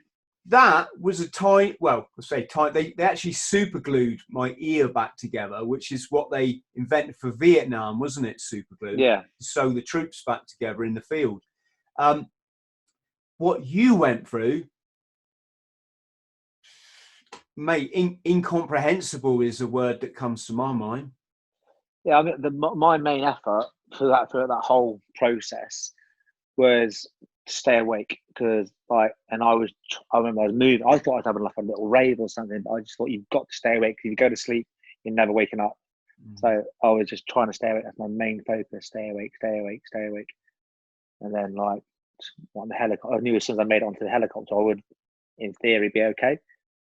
That was a time, they actually super glued my ear back together, which is what they invented for Vietnam, wasn't it? Super glue. Yeah. So the troops back together in the field. What you went through, mate, incomprehensible is a word that comes to my mind. Yeah, I mean, my main effort for that whole process was stay awake, because and I remember I was moving. I thought I was having like a little rave or something, but I just thought you've got to stay awake. If you go to sleep, you're never waking up. So I was just trying to stay awake. That's my main focus: stay awake, stay awake, stay awake. And then like on the helicopter, I knew as soon as I made it onto the helicopter, I would, in theory, be okay.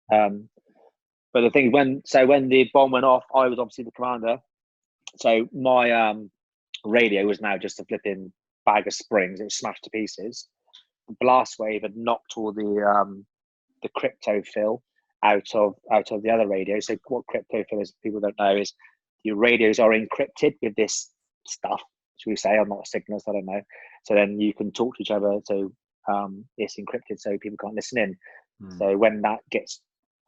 But the thing when the bomb went off, I was obviously the commander. So my radio was now just a flipping bag of springs. It was smashed to pieces. The blast wave had knocked all the crypto fill out of the other radio. So what crypto fill is, people don't know, is your radios are encrypted with this stuff. Should we say? I'm not a signalist, I don't know. So then you can talk to each other. So it's encrypted, so people can't listen in. So when that gets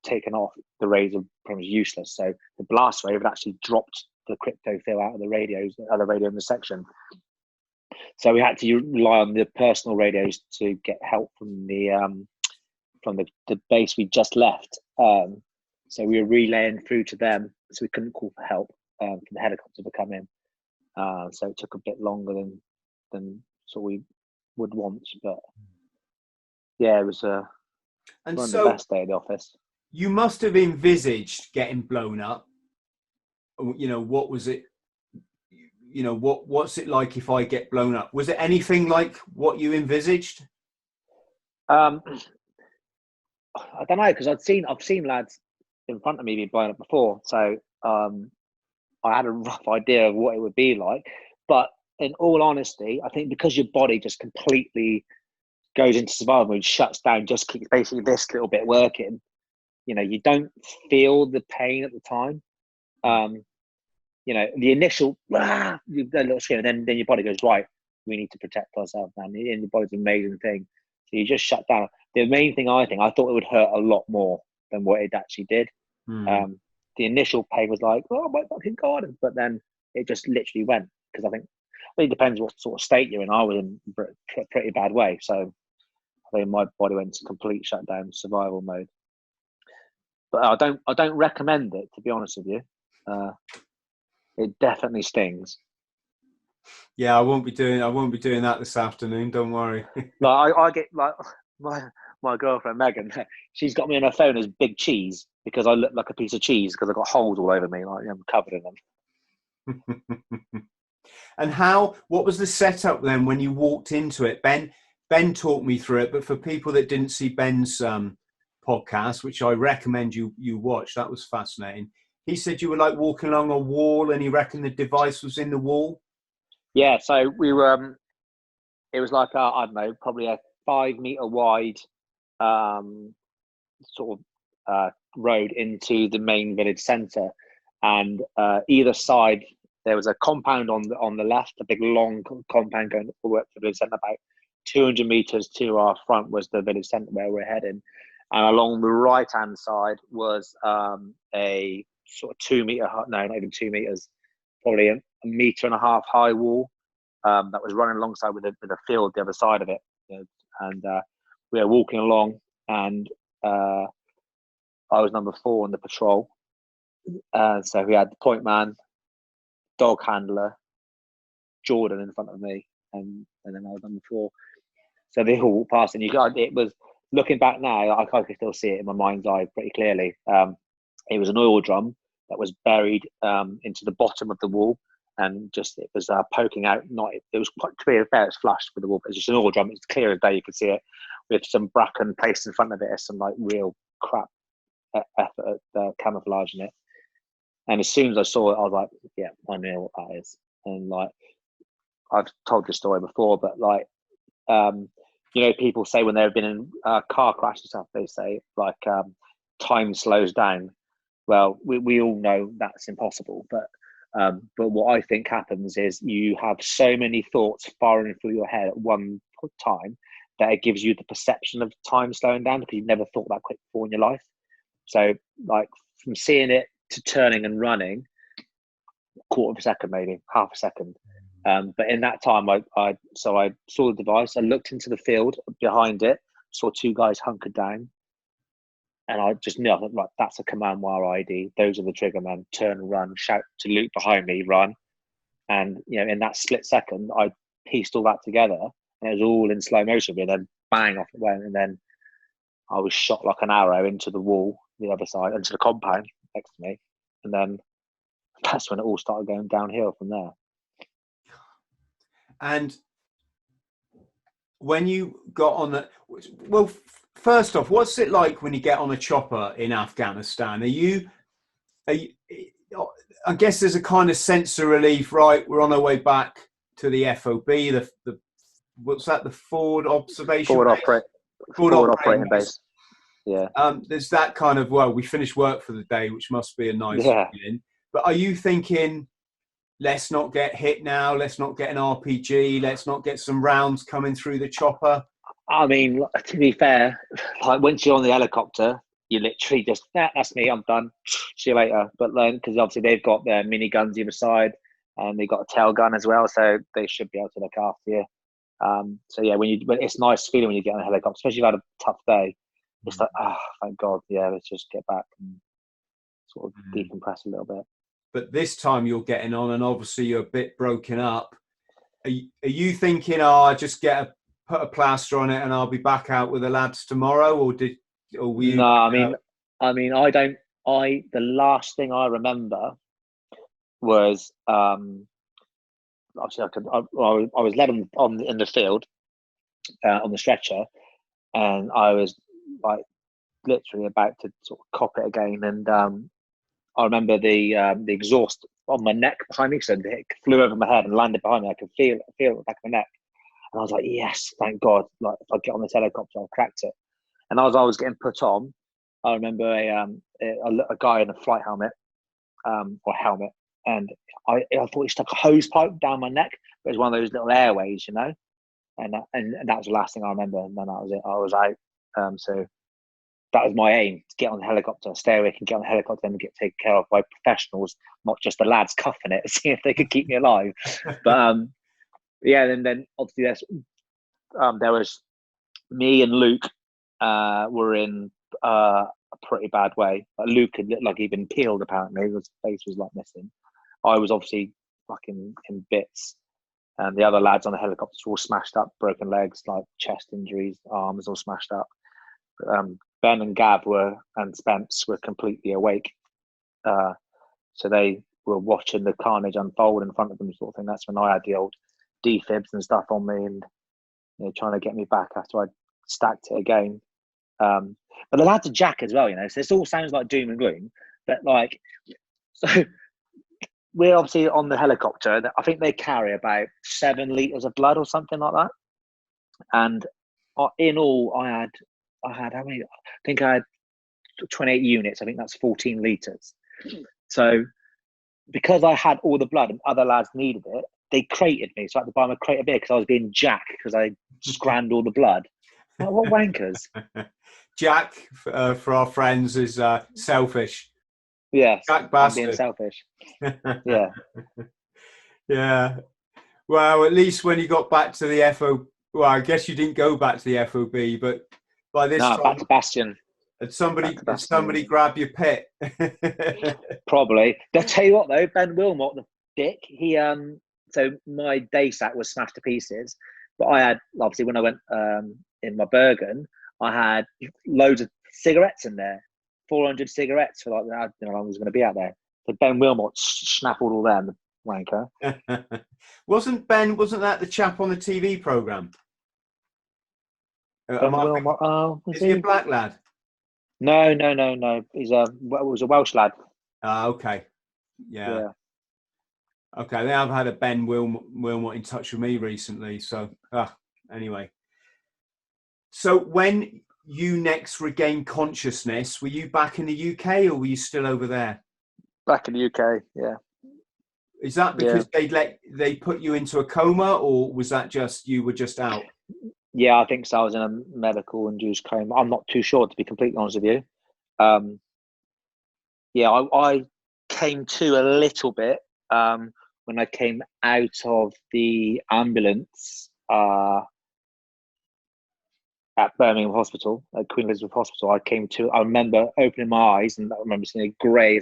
taken off, the radios are pretty much useless. So the blast wave had actually dropped the crypto fill out of the radios, the other radio in the section. So we had to rely on the personal radios to get help from the base we just left. So we were relaying through to them, so we couldn't call for help for the helicopter to come in. So it took a bit longer than sort of we would want, but yeah, it was one of the best day of the office. You must have envisaged getting blown up. You know, what was it? You know, what's it like if I get blown up? Was it anything like what you envisaged? I don't know, because I've seen lads in front of me being blown up before, so I had a rough idea of what it would be like. But in all honesty, I think because your body just completely goes into survival mode, shuts down, just keeps basically this little bit working, you know, you don't feel the pain at the time. You know, the initial a little scream, and then your body goes, right, we need to protect ourselves, man. And your body's an amazing thing. So you just shut down. The main thing, I thought it would hurt a lot more than what it actually did. The initial pain was like, oh my fucking God. But then it just literally went, because I think it depends what sort of state you're in. I was in a pretty bad way. So I think my body went into complete shutdown, survival mode. But I don't recommend it, to be honest with you. It definitely stings. Yeah, I won't be doing that this afternoon. Don't worry. Like I get like my girlfriend Megan. She's got me on her phone as Big Cheese, because I look like a piece of cheese because I've got holes all over me, like I'm covered in them. And what was the setup then when you walked into it? Ben talked me through it, but for people that didn't see Ben's podcast, which I recommend you watch, that was fascinating. He said you were like walking along a wall, and he reckoned the device was in the wall. Yeah, so we were. It was like I don't know, probably a 5 meter wide sort of road into the main village centre, and either side there was a compound on the left, a big long compound going all the way up to the village centre. About 200 meters to our front was the village centre where we're heading, and along the right hand side was a sort of 2 meter, no, not even 2 meters, probably a meter and a half high wall that was running alongside with a field the other side of it. You know, and we were walking along, and I was number 4 on the patrol. So we had the point man, dog handler, Jordan in front of me, and then I was number 4. So they all walked past, and it was, looking back now, I can still see it in my mind's eye pretty clearly. It was an oil drum that was buried into the bottom of the wall, and just it was poking out. It was quite clear, it's flushed with the wall. It was just an oil drum. It's clear as day. You could see it with some bracken placed in front of it as some like real crap effort at camouflaging it. And as soon as I saw it, I was like, yeah, I know what that is. And like, I've told this story before, but like, you know, people say when they've been in car crash and stuff, they say like time slows down. Well, we all know that's impossible, but what I think happens is you have so many thoughts firing through your head at one time that it gives you the perception of time slowing down, because you've never thought that quick before in your life. So like from seeing it to turning and running, quarter of a second, maybe half a second. But in that time, I saw the device. I looked into the field behind it, saw 2 guys hunkered down, and I just knew, I thought, right, that's a command wire ID. Those are the trigger men. Turn, run, shout to Luke behind me, run. And you know, in that split second, I pieced all that together, and it was all in slow motion. And then bang, off it went, and then I was shot like an arrow into the wall, the other side, into the compound next to me, and then that's when it all started going downhill from there. And when you got on the, well, first off, what's it like when you get on a chopper in Afghanistan? Are you, I guess there's a kind of sense of relief, right? We're on our way back to the FOB, the what's that? The forward observation Forward operating base. Yeah. There's that kind of, well, we finished work for the day, which must be a nice feeling. But are you thinking, let's not get hit now, let's not get an RPG, let's not get some rounds coming through the chopper? I mean, to be fair, like once you're on the helicopter, you literally just, that's me, I'm done. See you later. But then, because obviously they've got their mini guns either side, and they've got a tail gun as well, so they should be able to look after you. So yeah, when it's nice feeling when you get on a helicopter, especially if you've had a tough day. It's like, thank God, yeah, let's just get back and sort of decompress a little bit. But this time you're getting on, and obviously you're a bit broken up. Are you thinking, I just put a plaster on it and I'll be back out with the lads tomorrow, or were you? No, I mean, the last thing I remember was obviously I was led in the field on the stretcher, and I was like literally about to sort of cop it again, and I remember the exhaust on my neck behind me, so it flew over my head and landed behind me. I could feel it at the back of my neck, and I was like, yes, thank God! Like if I get on this helicopter, I'll cracked it. And as I was getting put on, I remember a guy in a flight helmet, and I thought he stuck a hose pipe down my neck, but it was one of those little airways, you know. And that was the last thing I remember. And then that was it. I was out. So that was my aim, to get on the helicopter, stay awake and get on the helicopter and get taken care of by professionals, not just the lads cuffing it, see if they could keep me alive. But yeah, and then obviously there was me and Luke were in a pretty bad way. Luke had looked like he'd been peeled, apparently. His face was like missing. I was obviously fucking in bits. And the other lads on the helicopters were all smashed up, broken legs, like chest injuries, arms all smashed up. Ben and Gav and Spence were completely awake. So they were watching the carnage unfold in front of them, sort of thing. That's when I had the old defibs and stuff on me, and trying to get me back after I'd stacked it again. But the lads are jack as well, so this all sounds like doom and gloom. But like, so we're obviously on the helicopter. I think they carry about 7 litres of blood or something like that. And in all, I had how many? I think I had 28 units. I think that's 14 litres. So because I had all the blood and other lads needed it, they crated me. So I had to buy them a crate of beer because I was being Jack because I scrammed all the blood. Like, what wankers? Jack, for our friends, is selfish. Yeah, Jack bastard. Being selfish. Yeah. Yeah. Well, at least when you got back to the FOB, well, I guess you didn't go back to the FOB, but by this time, back to Bastion. Had somebody grab your pit? Probably. I'll tell you what though, Ben Wilmot, the dick, he so my day sack was smashed to pieces, but I had, obviously when I went in my Bergen, I had loads of cigarettes in there, 400 cigarettes for like, I don't know how long I was going to be out there. So Ben Wilmot snaffled all them, the wanker. Wasn't that the chap on the TV programme? Ben Wilmot, is he a black lad? No. He's was a Welsh lad. Okay. Yeah. Okay, they have had a Ben Wilmot in touch with me recently. So, anyway. So when you next regained consciousness, were you back in the UK or were you still over there? Back in the UK, yeah. Is that because they put you into a coma, or was that just you were just out? Yeah, I think so. I was in a medical induced coma. I'm not too sure, to be completely honest with you. I came to a little bit when I came out of the ambulance at Birmingham Hospital, at Queen Elizabeth Hospital. I remember opening my eyes and I remember seeing a grey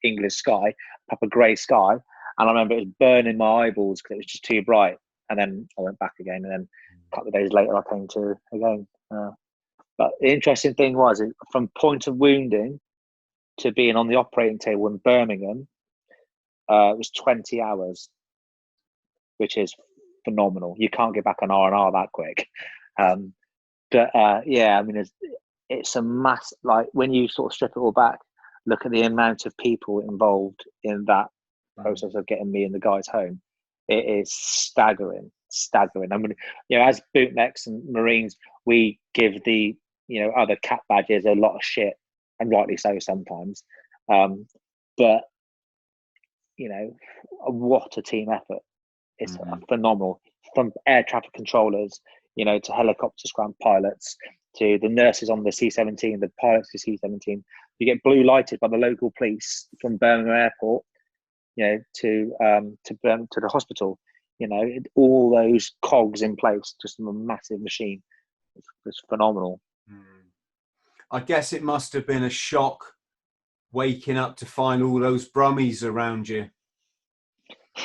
English sky, proper grey sky. And I remember it was burning my eyeballs because it was just too bright. And then I went back again. And then A couple of days later, I came to again. But the interesting thing was, from point of wounding to being on the operating table in Birmingham, it was 20 hours, which is phenomenal. You can't get back on R&R that quick. But yeah, I mean, it's a mass, like when you sort of strip it all back, look at the amount of people involved in that process of getting me and the guys home. It is staggering. I mean, as bootlegs and Marines, we give the, other cap badges a lot of shit, and rightly so sometimes. But, what a team effort. It's phenomenal. From air traffic controllers, to helicopter ground pilots, to the nurses on the C-17, the pilots of the C-17. You get blue lighted by the local police from Birmingham Airport, to the hospital. All those cogs in place, just a massive machine. It's phenomenal. I guess it must have been a shock waking up to find all those Brummies around you.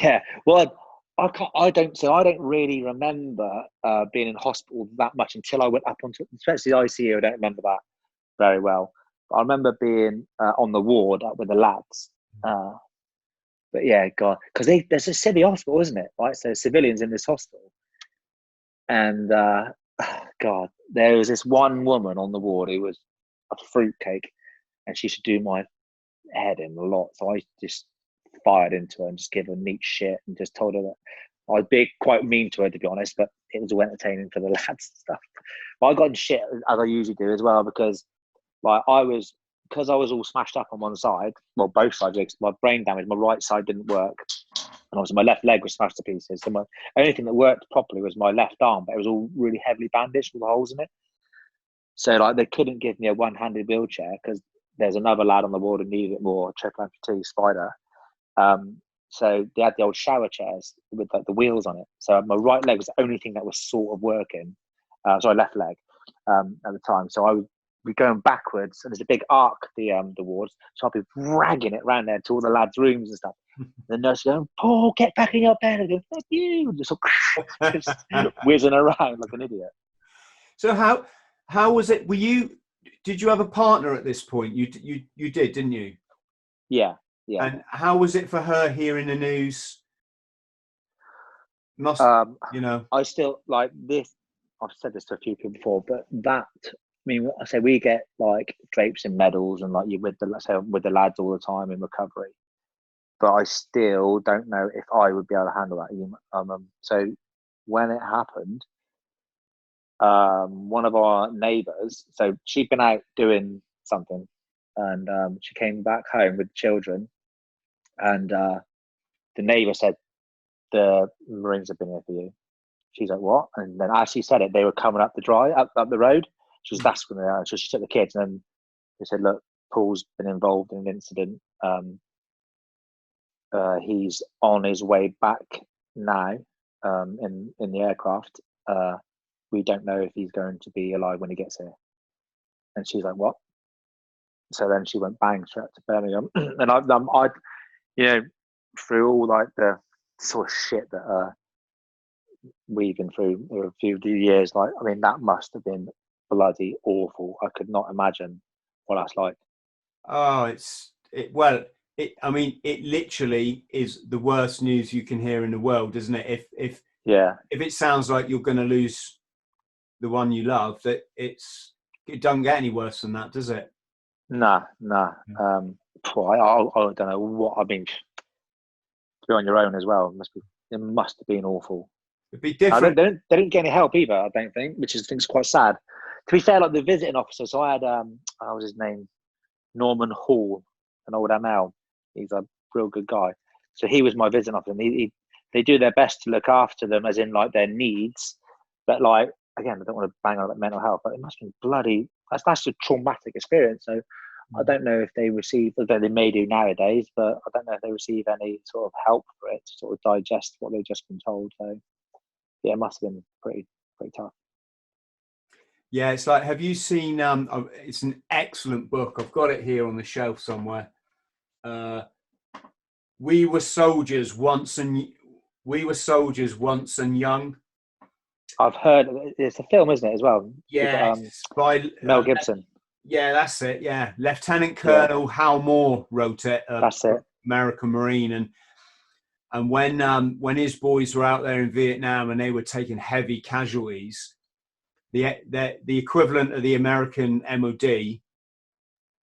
Yeah, well, I don't really remember being in hospital that much until I went up onto, especially the ICU. I don't remember that very well. But I remember being on the ward up with the lads. But yeah, God, because there's a civvy hospital, isn't it? Right, so civilians in this hospital, and God, there was this one woman on the ward who was a fruitcake, and she should do my head in a lot. So I just fired into her and just give her neat shit and just told her that I'd be quite mean to her, to be honest, but it was all entertaining for the lads and stuff. But I got in shit, as I usually do as well, because I was all smashed up on one side, well, both sides, my brain damage, my right side didn't work, and obviously my left leg was smashed to pieces. So my only thing that worked properly was my left arm, but it was all really heavily bandaged with holes in it. So they couldn't give me a one-handed wheelchair because there's another lad on the ward who needed it more, triple amputee spider. So they had the old shower chairs with the wheels on it. So my right leg was the only thing that was sort of working. Left leg at the time. So I would be going backwards, and there's a big arc, the wards. So I'd be dragging it around there to all the lads' rooms and stuff. The nurse going, "Paul, get back in your bed." I go, "Fuck you!" Just whizzing around like an idiot. So how was it? Did you have a partner at this point? You did, didn't you? Yeah. And how was it for her hearing the news? I still like this. I've said this to a few people before, but I say we get like drapes and medals and like you with the lads all the time in recovery, but I still don't know if I would be able to handle that. So when it happened, one of our neighbours, so she'd been out doing something, and she came back home with the children, and the neighbour said, "The Marines have been here for you." She's like, "What?" And then as she said it, they were coming up the road. She was, "That's when they are." So she took the kids, and then they said, "Look, Paul's been involved in an incident. He's on his way back now in the aircraft. We don't know if he's going to be alive when he gets here." And she's like, "What?" So then she went bang straight to Birmingham, and I through all like the sort of shit that we've been through a few years, that must have been bloody awful. I could not imagine what that's like. Oh, it literally is the worst news you can hear in the world, isn't it? If it sounds like you're going to lose the one you love, that it doesn't get any worse than that, does it? Nah. I don't know what I mean. To be on your own as well, it must have been awful. It'd be different. They didn't get any help either, I don't think, which I think is quite sad. To be fair, like the visiting officer, so I had what was his name? Norman Hall, an old ML. He's a real good guy. So he was my visiting officer, and they do their best to look after them, as in like their needs. But like again, I don't want to bang on about mental health, but it must have been bloody. That's a traumatic experience. So I don't know if they receive, although they may do nowadays, but I don't know if they receive any sort of help for it to sort of digest what they've just been told. So yeah, it must have been pretty tough. Yeah, it's like, have you seen? It's an excellent book. I've got it here on the shelf somewhere. We were soldiers once and young. I've heard it's a film, isn't it, as well? With Yeah, it's by Mel Gibson. yeah, that's it. Yeah, Lieutenant Yeah, Colonel Hal Moore wrote it. that's it. American Marine, and when his boys were out there in Vietnam and they were taking heavy casualties, the equivalent of the American MOD,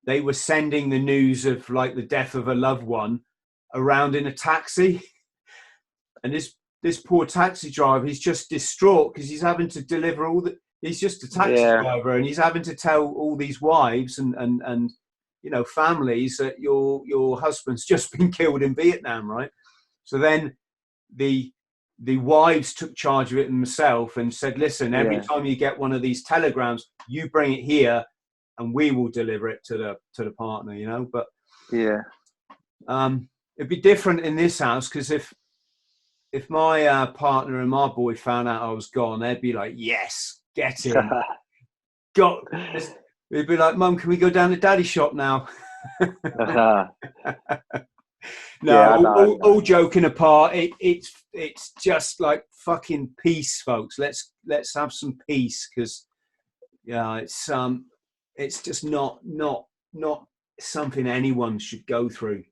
they were sending the news of like the death of a loved one around in a taxi, and this poor taxi driver, he's just distraught because he's having to deliver all the. He's just a taxi driver, and he's having to tell all these wives and you know, families that your husband's just been killed in Vietnam, right? So then the wives took charge of it themselves and said, listen, every time you get one of these telegrams, you bring it here and we will deliver it to the partner, you know. But it'd be different in this house, because if my partner and my boy found out I was gone, they'd be like, yes, get in. They'd be like, Mum, can we go down to Daddy's shop now? No, all joking apart, it's just like fucking peace, folks. Let's have some peace, because it's just not something anyone should go through.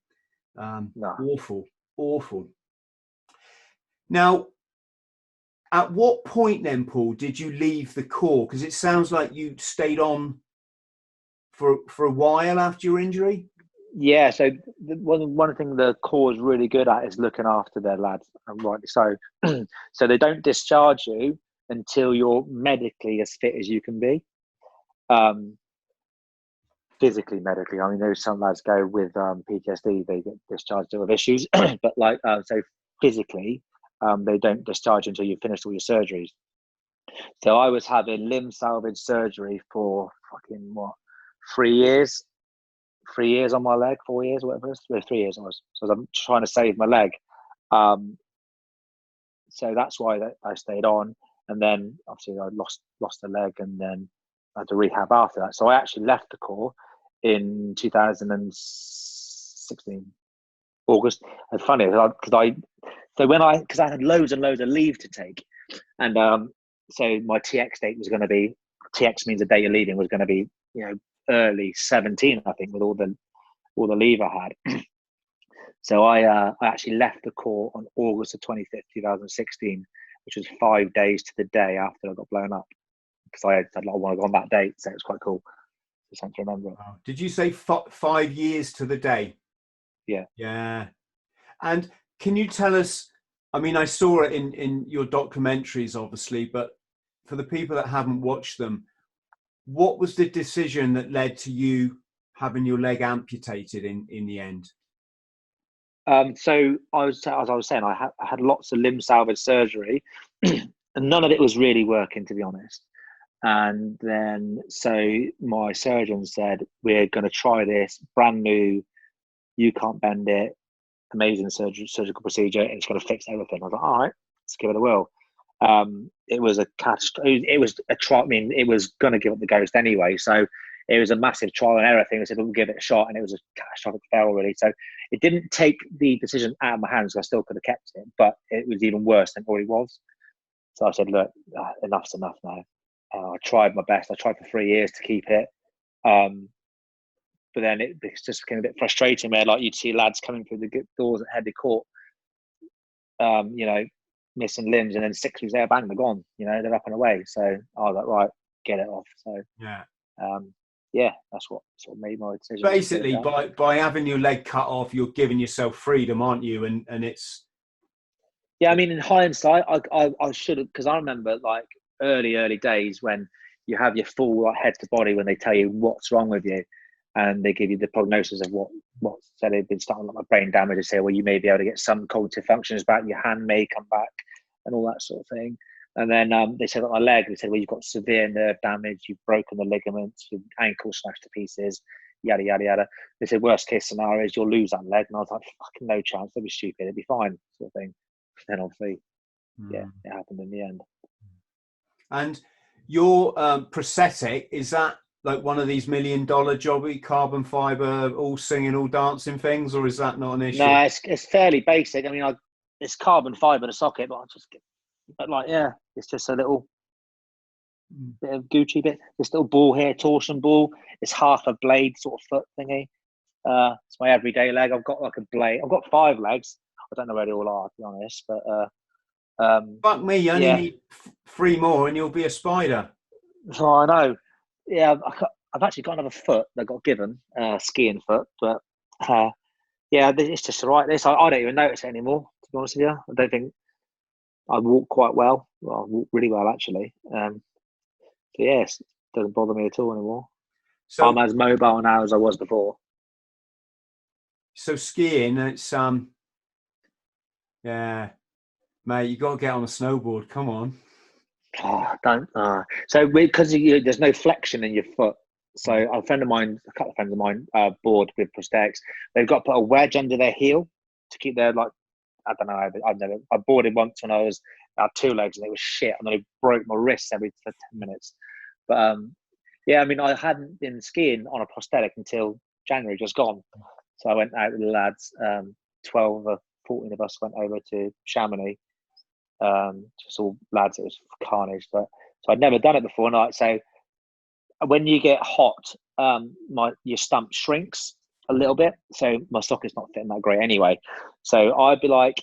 Awful. Now, at what point then, Paul, did you leave the Corps? Because it sounds like you stayed on for a while after your injury. Yeah, so one thing the Corps is really good at is looking after their lads, and rightly so. So they don't discharge you until you're medically as fit as you can be. Physically, medically. I mean, there's some lads go with PTSD, they get discharged with issues, but like so physically, they don't discharge until you've finished all your surgeries. So I was having limb salvage surgery for fucking 3 years. 3 years on my leg, 4 years, whatever it is. 3 years I was. So I'm trying to save my leg. So that's why I stayed on. And then obviously I lost the leg, and then I had to rehab after that. So I actually left the Corps in 2016, August. And funny, because I had loads and loads of leave to take. And so my TX date was going to be, TX means the day you're leaving, was going to be, you know, early 17, I think, with all the leave I had. So I actually left the Corps on August the 25th, 2016, which was 5 days to the day after I got blown up, because I want to go on that date, so it was quite cool. Just something to remember. Wow. Did you say 5 years to the day? Yeah. And can you tell us, I mean, I saw it in your documentaries, obviously, but for the people that haven't watched them, what was the decision that led to you having your leg amputated in the end? So as I was saying, I had lots of limb salvage surgery, and none of it was really working, to be honest. And then so my surgeon said, we're going to try this brand new, you can't bend it, amazing surgical procedure, and it's going to fix everything. I was like, all right, let's give it a whirl. It was a catastrophe. It was a trial. I mean, it was going to give up the ghost anyway. So it was a massive trial and error thing. I said, we'll give it a shot, and it was a catastrophic fail, really. So it didn't take the decision out of my hands. I still could have kept it, but it was even worse than it already was. So I said, look, enough's enough now. I tried my best. I tried for 3 years to keep it. But then it just became a bit frustrating, where like you'd see lads coming through the doors at Headley Court, you know, missing limbs, and then 6 weeks there, bang, they're gone. You know, they're up and away. So I was like, right, get it off. So that's what sort of made my decision. Basically, by having your leg cut off, you're giving yourself freedom, aren't you? And it's I mean, in hindsight, I should have, because I remember like early days when you have your full like, head to body, when they tell you what's wrong with you, and they give you the prognosis of what so they've been starting like my brain damage. They say, well, you may be able to get some cognitive functions back, your hand may come back, and all that sort of thing. And then they said on my leg, they said, well, you've got severe nerve damage, you've broken the ligaments, your ankle smashed to pieces, yada yada yada. They said worst case scenario is you'll lose that leg, and I was like, fucking no chance, that'd be stupid, it'd be fine, sort of thing. Then obviously, it happened in the end. And your prosthetic, is that like one of these $1 million jobby carbon fiber, all singing, all dancing things, or is that not an issue? No, it's fairly basic. I mean, it's carbon fiber, the socket, but I just But like, yeah, it's just a little bit of Gucci bit. This little ball here, torsion ball. It's half a blade sort of foot thingy. It's my everyday leg. I've got like a blade. I've got 5 legs. I don't know where they all are, to be honest. But Fuck me, you only yeah. need 3 more and you'll be a spider. So I know. Yeah, I've actually got another foot that got given, skiing foot. But yeah, it's just all right. This I don't even notice it anymore. To be honest with you, I don't think I walk quite well. Well, I walk really well actually. So yes, it doesn't bother me at all anymore. So I'm as mobile now as I was before. So skiing, it's yeah, mate, you got to get on a snowboard. Come on. Oh, don't. So because there's no flexion in your foot. So a couple of friends of mine, board with prosthetics. They've got to put a wedge under their heel to keep their like. I don't know. I boarded once when I had 2 legs and it was shit, and then I broke my wrists for 10 minutes. But yeah, I mean, I hadn't been skiing on a prosthetic until January, just gone. So I went out with the lads. 12 or 14 of us went over to Chamonix. Just all lads. It was carnage. But so I'd never done it before. And like, so when you get hot, your stump shrinks a little bit. So my socket's not fitting that great anyway. So I'd be like,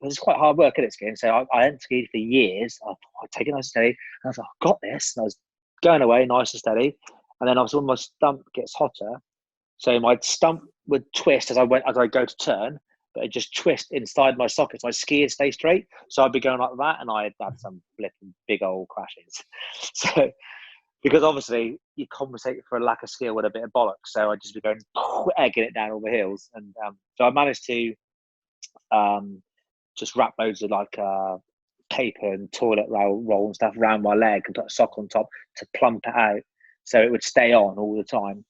it's quite hard work at it skiing. So I hadn't skied for years. I'd take it nice and steady. And I was like, I got this. And I was going away nice and steady. And then obviously when my stump gets hotter, so my stump would twist as I go to turn, but it just twist inside my socket. So my ski would stay straight. So I'd be going like that, and I'd had some flipping big old crashes. So because obviously you compensate for a lack of skill with a bit of bollocks. So I'd just be going egging it down all the hills, and so I managed to just wrap loads of like paper and toilet roll and stuff around my leg and put a sock on top to plump it out, so it would stay on all the time.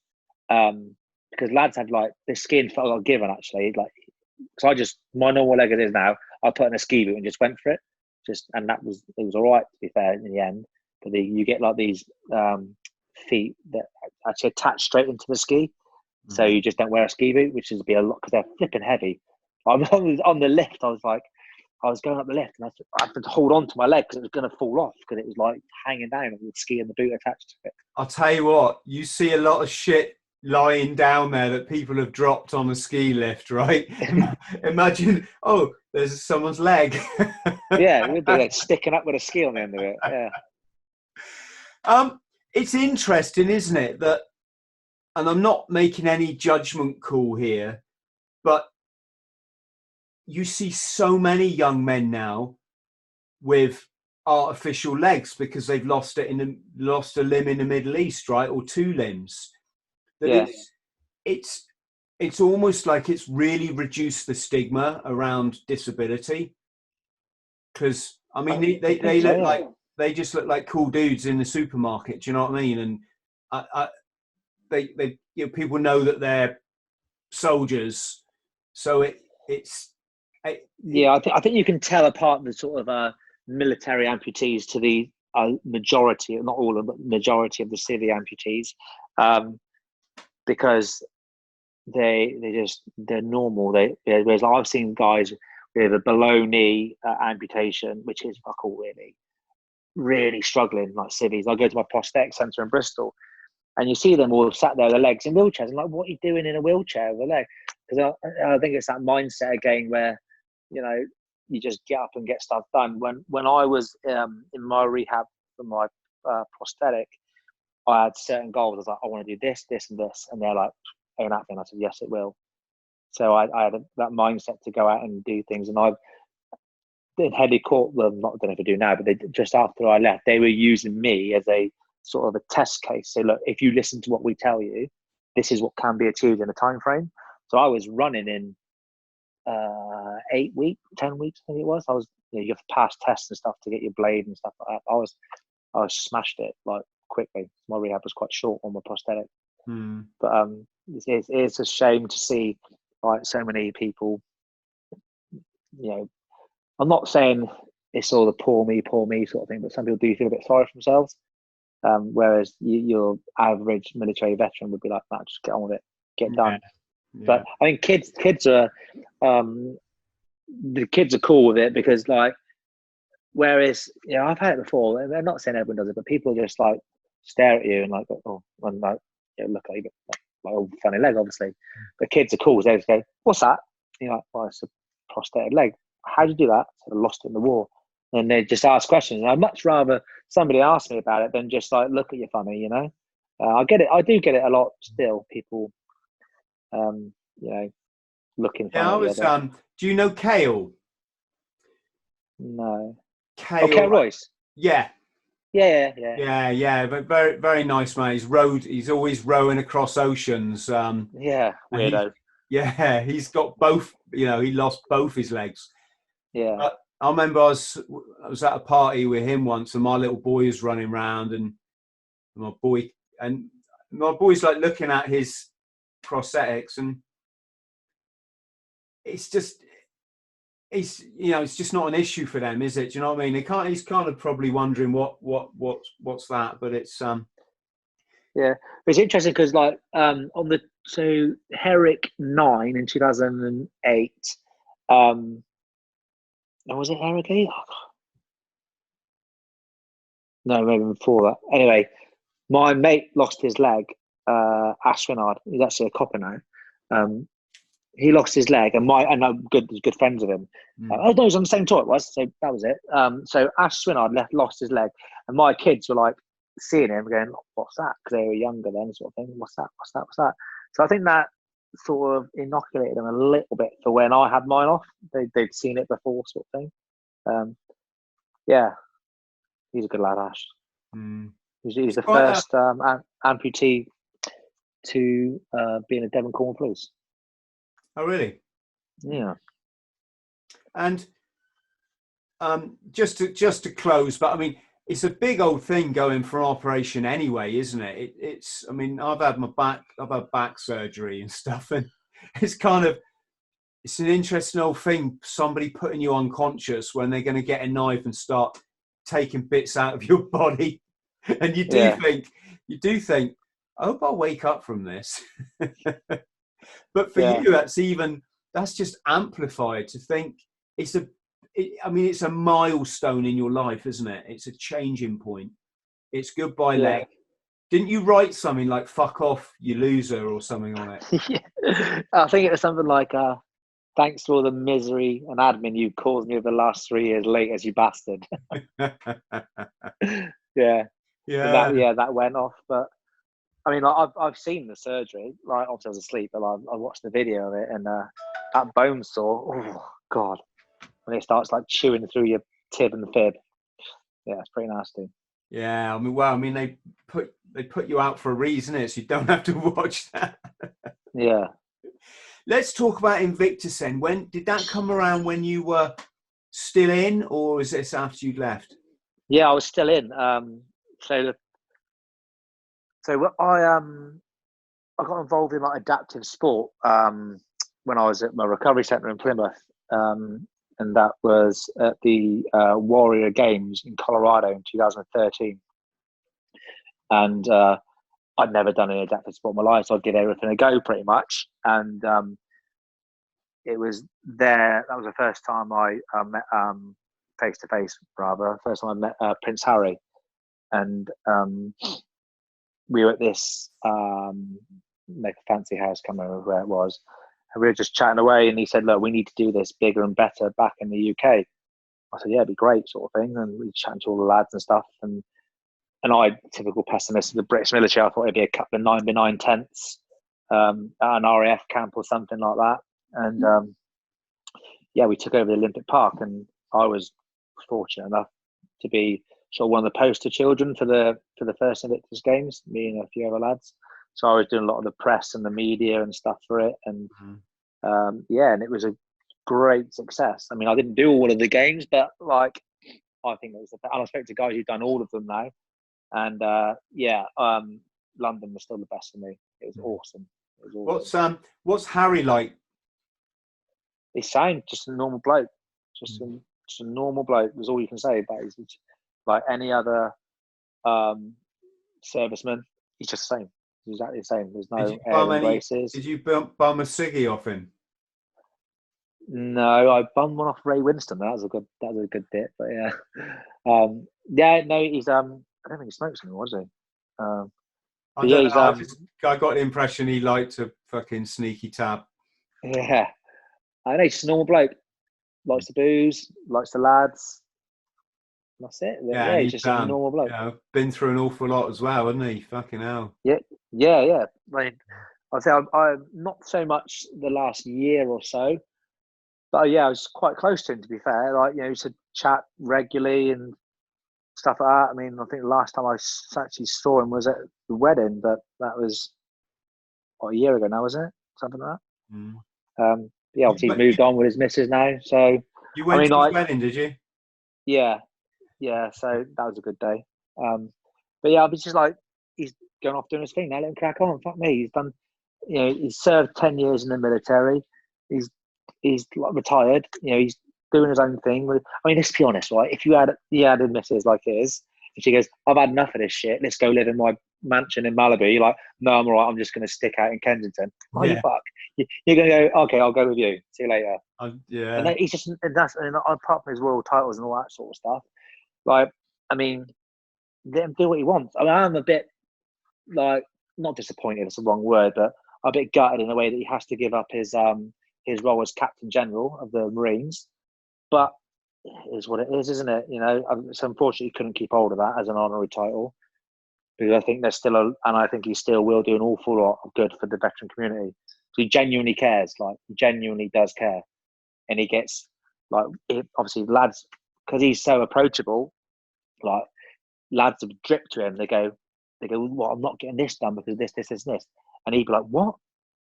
Because lads have like this skiing foot I got given actually, like, because my normal leg as it is now, I put in a ski boot and just went for it, and it was all right to be fair in the end. But you get like these feet that actually attach straight into the ski, so you just don't wear a ski boot, which is a lot because they're flipping heavy. I was on the lift. I was going up the lift and I had to hold on to my leg because it was going to fall off because it was like hanging down with the ski and the boot attached to it. I'll tell you what, you see a lot of shit lying down there that people have dropped on a ski lift, right? Imagine, there's someone's leg. Yeah, it would be like sticking up with a ski on the end of it. Yeah. It's interesting, isn't it, that, and I'm not making any judgment call here, but you see so many young men now with artificial legs because they've lost a limb in the Middle East, right, or 2 limbs. Yeah. It's almost like it's really reduced the stigma around disability, because I mean they look like, they just look like cool dudes in the supermarket. Do you know what I mean? And they people know that they're soldiers, so I think you can tell apart the sort of military amputees to the majority, not all of them, but majority of the civvy amputees, because they're normal. Whereas I've seen guys with a below knee amputation, which is fuck all really struggling, like civvies. I go to my prosthetic centre in Bristol, and you see them all sat there with their legs in wheelchairs. I'm like, what are you doing in a wheelchair with a leg? Because I think it's that mindset again where, you just get up and get stuff done. When I was in my rehab for my prosthetic, I had certain goals. I was like, I want to do this, this, and this, and they're like, ain't happening. I said, yes, it will. So I had that mindset to go out and do things, and I've headed court. Well, not don't know if I do now, but just after I left, they were using me as a sort of a test case. So look, if you listen to what we tell you, this is what can be achieved in a time frame. So I was running in 8 weeks, 10 weeks, I think it was. You have to pass tests and stuff to get your blade and stuff like that. I was smashed it like quickly. My rehab was quite short on my prosthetic. But it's a shame to see like so many people. I'm not saying it's all the poor me sort of thing, but some people do feel a bit sorry for themselves. Whereas your average military veteran would be like, "Nah, just get on with it, get done." Yeah. But I think kids are the kids are cool with it because like Whereas, I've had it before, and I'm not saying everyone does it, but people just like stare at you and like, oh, and like, look at you, like, oh, funny leg, obviously. But kids are cool. They just go, what's that? And you're like, well, it's a prosthetic leg. How do you do that? So I lost it in the war. And they just ask questions. And I'd much rather somebody ask me about it than just like look at you funny, you know? I get it. I do get it a lot still. People, looking Yeah, I funny was. at the other. Do you know Kale? No. Kale. Okay, Royce. Yeah. Yeah. But very, very nice man. He's always rowing across oceans. Yeah, weirdo. He's got both. He lost both his legs. Yeah. I remember I was at a party with him once, and my little boy was running around, and my boy's like looking at his prosthetics, and it's just not an issue for them, is it? Do you know what I mean? He's kind of probably wondering what's that, but it's Yeah, but it's interesting because like so Herrick 9 in 2008. Was it Herrick 8? No, maybe before that. Anyway, my mate lost his leg. Ash Swinard, he's actually a copper now. He lost his leg, and I'm good friends with him. No, it was on the same tour. It was, so that was it. So Ash Swinard lost his leg, and my kids were like seeing him, going, "What's that?" Because they were younger then, sort of thing. What's that? So I think that sort of inoculated them a little bit for when I had mine off. They'd seen it before, sort of thing. Yeah, he's a good lad, Ash. He's the first amputee to be in a Devon Cornwall Blues. Oh, really? Yeah. And just to close, but I mean, it's a big old thing going for an operation anyway, isn't it? It's. I mean, I've had back surgery and stuff, and it's an interesting old thing. Somebody putting you unconscious when they're going to get a knife and start taking bits out of your body, and you do think, I hope I'll wake up from this. But for you, that's just amplified to think it's a milestone in your life, isn't it? It's a changing point. It's goodbye leg. Didn't you write something like "fuck off, you loser" or something on it? Yeah. I think it was something like, thanks for all the misery and admin you caused me over the last 3 years, late as you bastard. Yeah. That went off. But I mean, I've seen the surgery. Like, obviously I was asleep, but I watched the video of it, and that bone saw. Oh God, when it starts like chewing through your tib and fib. Yeah, it's pretty nasty. Yeah, I mean, they put you out for a reason, so you don't have to watch that. Yeah. Let's talk about Invictus then. When did that come around? When you were still in, or is this after you'd left? Yeah, I was still in. So I got involved in like adaptive sport when I was at my recovery centre in Plymouth, and that was at the Warrior Games in Colorado in 2013. And I'd never done any adaptive sport in my life, so I'd give everything a go pretty much. And it was there. That was the first time I met face to face, rather. First time I met Prince Harry, and we were at this like fancy house, can't remember where it was, and we were just chatting away, and he said, "Look, we need to do this bigger and better back in the UK." I said, "Yeah, it'd be great," sort of thing. And we were chatting to all the lads and stuff, and I, typical pessimist of the British military, I thought it'd be a couple of 9x9 tents at an RAF camp or something like that. And we took over the Olympic Park, and I was fortunate enough to be sort of one of the poster children for the first Invictus Games, me and a few other lads. So I was doing a lot of the press and the media and stuff for it, and and it was a great success. I mean, I didn't do all of the games, but like, I think it was. And I spoke to guys who've done all of them now, and London was still the best for me. It was awesome. It was awesome. What's Harry like? He's saying just a normal bloke, just a normal bloke. Was all you can say about it. Like any other serviceman, he's just the same. He's exactly the same. There's no air and graces. Did you bum a ciggy off him? No, I bummed one off Ray Winston. That was a good bit. But yeah, yeah, no, he's I don't think he smokes anymore, does he? I But yeah, don't he's know. I got the impression he liked to fucking sneaky tab. yeah, I know he's just a normal bloke. Likes the booze, likes the lads. That's it. But Yeah, yeah, and he's he's just a normal you bloke. know, been through an awful lot as well, hasn't he? Fucking hell. Yeah, yeah. I mean, I'd say I'm not so much the last year or so, but yeah, I was quite close to him. To be fair, like used to chat regularly and stuff like that. I mean, I think the last time I actually saw him was at the wedding, but that was a year ago now, wasn't it? Something like Mm. that. Yeah, You, obviously he's went- you, moved on with his missus now. So, you I went mean, to his like, wedding, did you? yeah, yeah. So that was a good day. But yeah, I was just like, he's going off doing his thing now. Let him crack on. Fuck me. He's done. He's served 10 years in the military. He's like retired. He's doing his own thing. I mean, let's be honest, right? If you had a missus like his, and she goes, "I've had enough of this shit. Let's go live in my mansion in Malibu." You're like, "No, I'm all right. I'm just going to stick out in Kensington." Oh, you Yeah. fuck. You're going to go, "Okay, I'll go with you. See you later." And Yeah. then he's just, and apart from his royal titles and all that sort of stuff, like, I mean, let him do what he wants. I mean, I'm a bit like not disappointed. It's the wrong word, but a bit gutted in a way that he has to give up his role as Captain General of the Marines. But it is what it is, isn't it? So unfortunately, he couldn't keep hold of that as an honorary title because I think there's still and I think he still will do an awful lot of good for the veteran community. So he genuinely cares, like he genuinely does care, and he gets obviously lads because he's so approachable. Like lads have dripped to him. They go, well, I'm not getting this done because this, and he'd be like, what?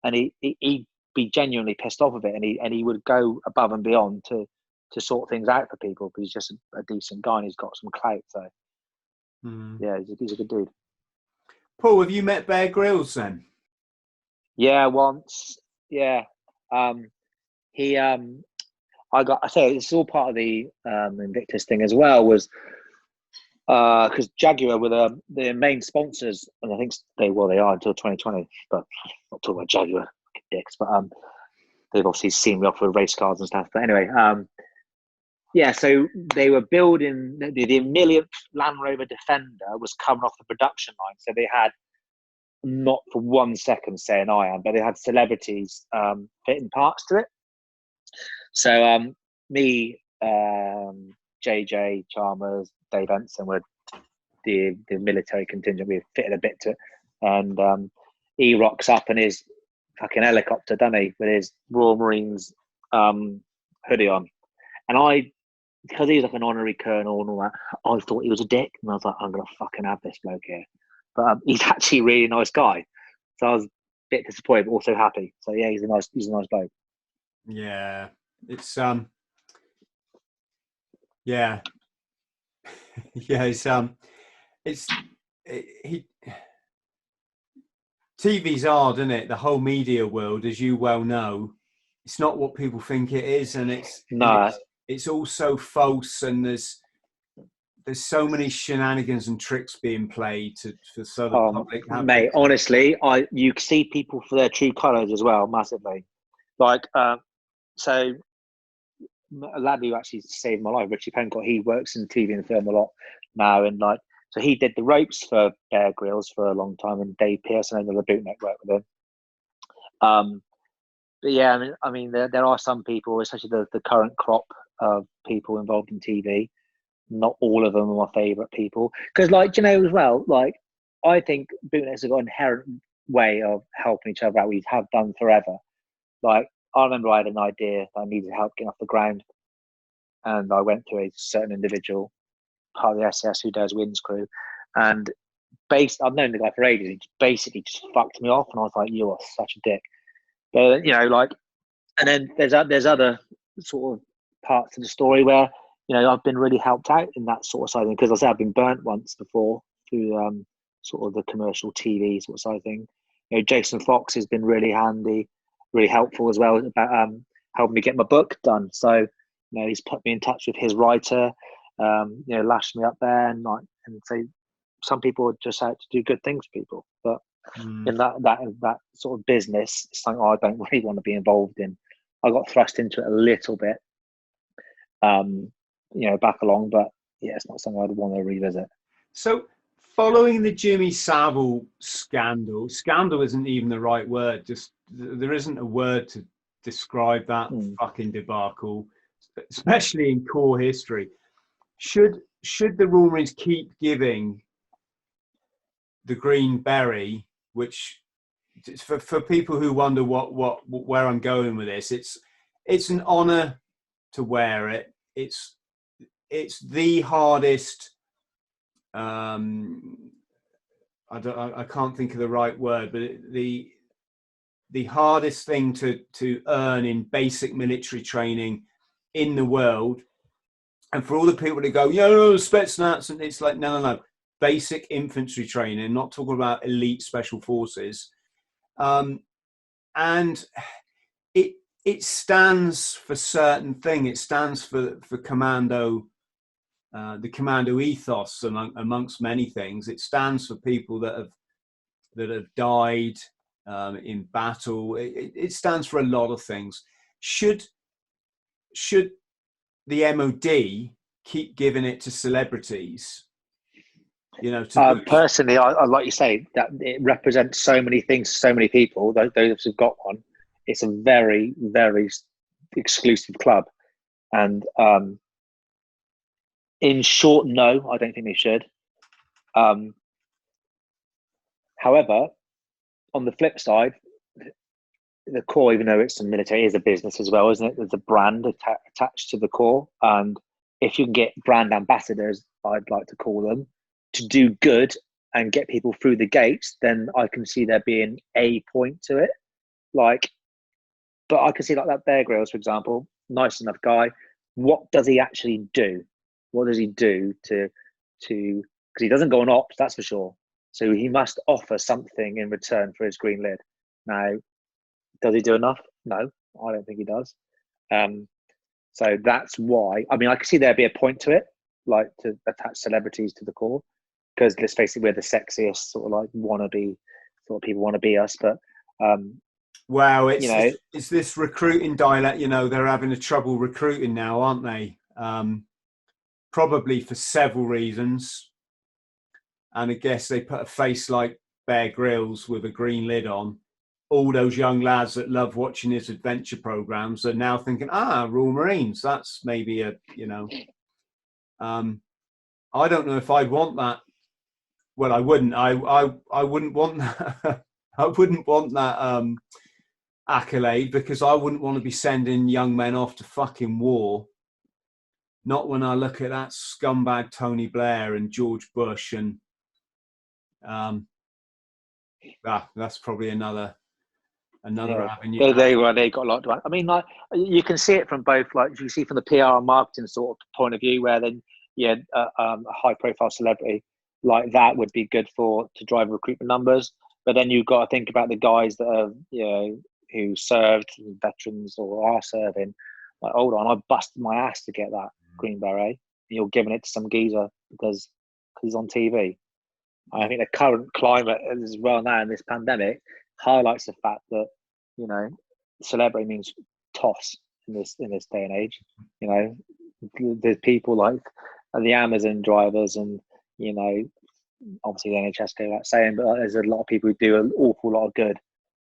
And he'd be genuinely pissed off of it, and he would go above and beyond to sort things out for people because he's just a decent guy and he's got some clout. So yeah, he's a good dude. Paul, have you met Bear Grylls then? Yeah, once. Yeah, he I say this is all part of the Invictus thing as well. Was because Jaguar were the main sponsors, and I think they are until 2020. But not talking about Jaguar dicks, but they've obviously seen me off with race cars and stuff. But anyway, yeah. So they were building the millionth Land Rover Defender was coming off the production line. So they had not for 1 second saying I am, but they had celebrities fitting parts to it. So me, JJ Chalmers, Dave Ensign were the military contingent. We fitted a bit to it, and he rocks up in his fucking helicopter, doesn't he, with his Royal Marines hoodie on. And because he was like an honorary colonel and all that, I thought he was a dick, and I was like, I'm gonna fucking have this bloke here. But he's actually a really nice guy, so I was a bit disappointed, but also happy. So yeah, he's a nice bloke. Yeah, it's yeah, yeah, TV's hard, isn't it? The whole media world, as you well know, it's not what people think it is, and it's all so false, and there's so many shenanigans and tricks being played for the public. Mate, honestly, you see people for their true colours as well, massively. Like, so a lad who actually saved my life, Richie Pencott, he works in TV and film a lot now, and so he did the ropes for Bear Grylls for a long time, and Dave Pearson ended the boot network with him. But yeah, I mean, there are some people, especially the current crop of people involved in TV. Not all of them are my favourite people because, as well, I think bootleggers have got an inherent way of helping each other out. We have done forever. Like, I remember I had an idea that I needed help getting off the ground, and I went to a certain individual, part of the SAS, who does Wins Crew, and I've known the guy for ages. He basically just fucked me off, and I was like, "You are such a dick." But and then there's other sort of parts of the story where I've been really helped out in that sort of side thing because I said I've been burnt once before through sort of the commercial TV sort of side thing. Jason Fox has been really handy, really helpful as well about helping me get my book done. So he's put me in touch with his writer, lashed me up there, and say some people are just out to do good things for people, but in that sort of business, it's something I don't really want to be involved in. I got thrust into it a little bit, back along, but yeah, it's not something I'd want to revisit. So following the Jimmy Savile scandal isn't even the right word. Just there isn't a word to describe that fucking debacle, especially in core history. Should the Royal Marines keep giving the green beret, which for people who wonder where I'm going with this, it's an honour to wear it. It's the hardest. I can't think of the right word, but the hardest thing to earn in basic military training in the world. And for all the people to go, Spetsnaz, and it's like, no. Basic infantry training, not talking about elite special forces. And it stands for certain thing. It stands for Commando, the Commando ethos amongst many things. It stands for people that have died in battle. It stands for a lot of things. Should the MOD keep giving it to celebrities? Personally, I like you say that it represents so many things, so many people. Those who've got one, it's a very, very exclusive club. And in short, no, I don't think they should. However, on the flip side, the Corps, even though it's a military, is a business as well, isn't it? There's a brand attached to the Corps, and if you can get brand ambassadors, I'd like to call them, to do good and get people through the gates, then I can see there being a point to it. But I can see like that Bear Grylls, for example, nice enough guy. What does he actually do? What does he do to because he doesn't go on ops, that's for sure. So he must offer something in return for his green lid. Now, does he do enough? No, I don't think he does. So that's why, I can see there'd be a point to it, like to attach celebrities to the Corps. Because let's face it, we're the sexiest sort of like wannabe sort of people want to be us. But wow, it's this recruiting dialect. They're having a trouble recruiting now, aren't they? Probably for several reasons. And I guess they put a face like Bear Grylls with a green lid on. All those young lads that love watching his adventure programs are now thinking, Royal Marines. That's maybe I don't know if I'd want that. Well, I wouldn't. I wouldn't want that. I wouldn't want that accolade, because I wouldn't want to be sending young men off to fucking war. Not when I look at that scumbag Tony Blair and George Bush, and that's probably another avenue. They got a lot to. You can see it from both. Like you see from the PR and marketing sort of point of view, where then a high-profile celebrity like that would be good to drive recruitment numbers. But then you've got to think about the guys that are, who served, veterans or are serving. Like, hold on, I busted my ass to get that green beret, and you're giving it to some geezer because he's on TV. I think the current climate as well now in this pandemic highlights the fact that celebrity means toss in this day and age. There's people like the Amazon drivers and obviously the NHS go without saying, but there's a lot of people who do an awful lot of good,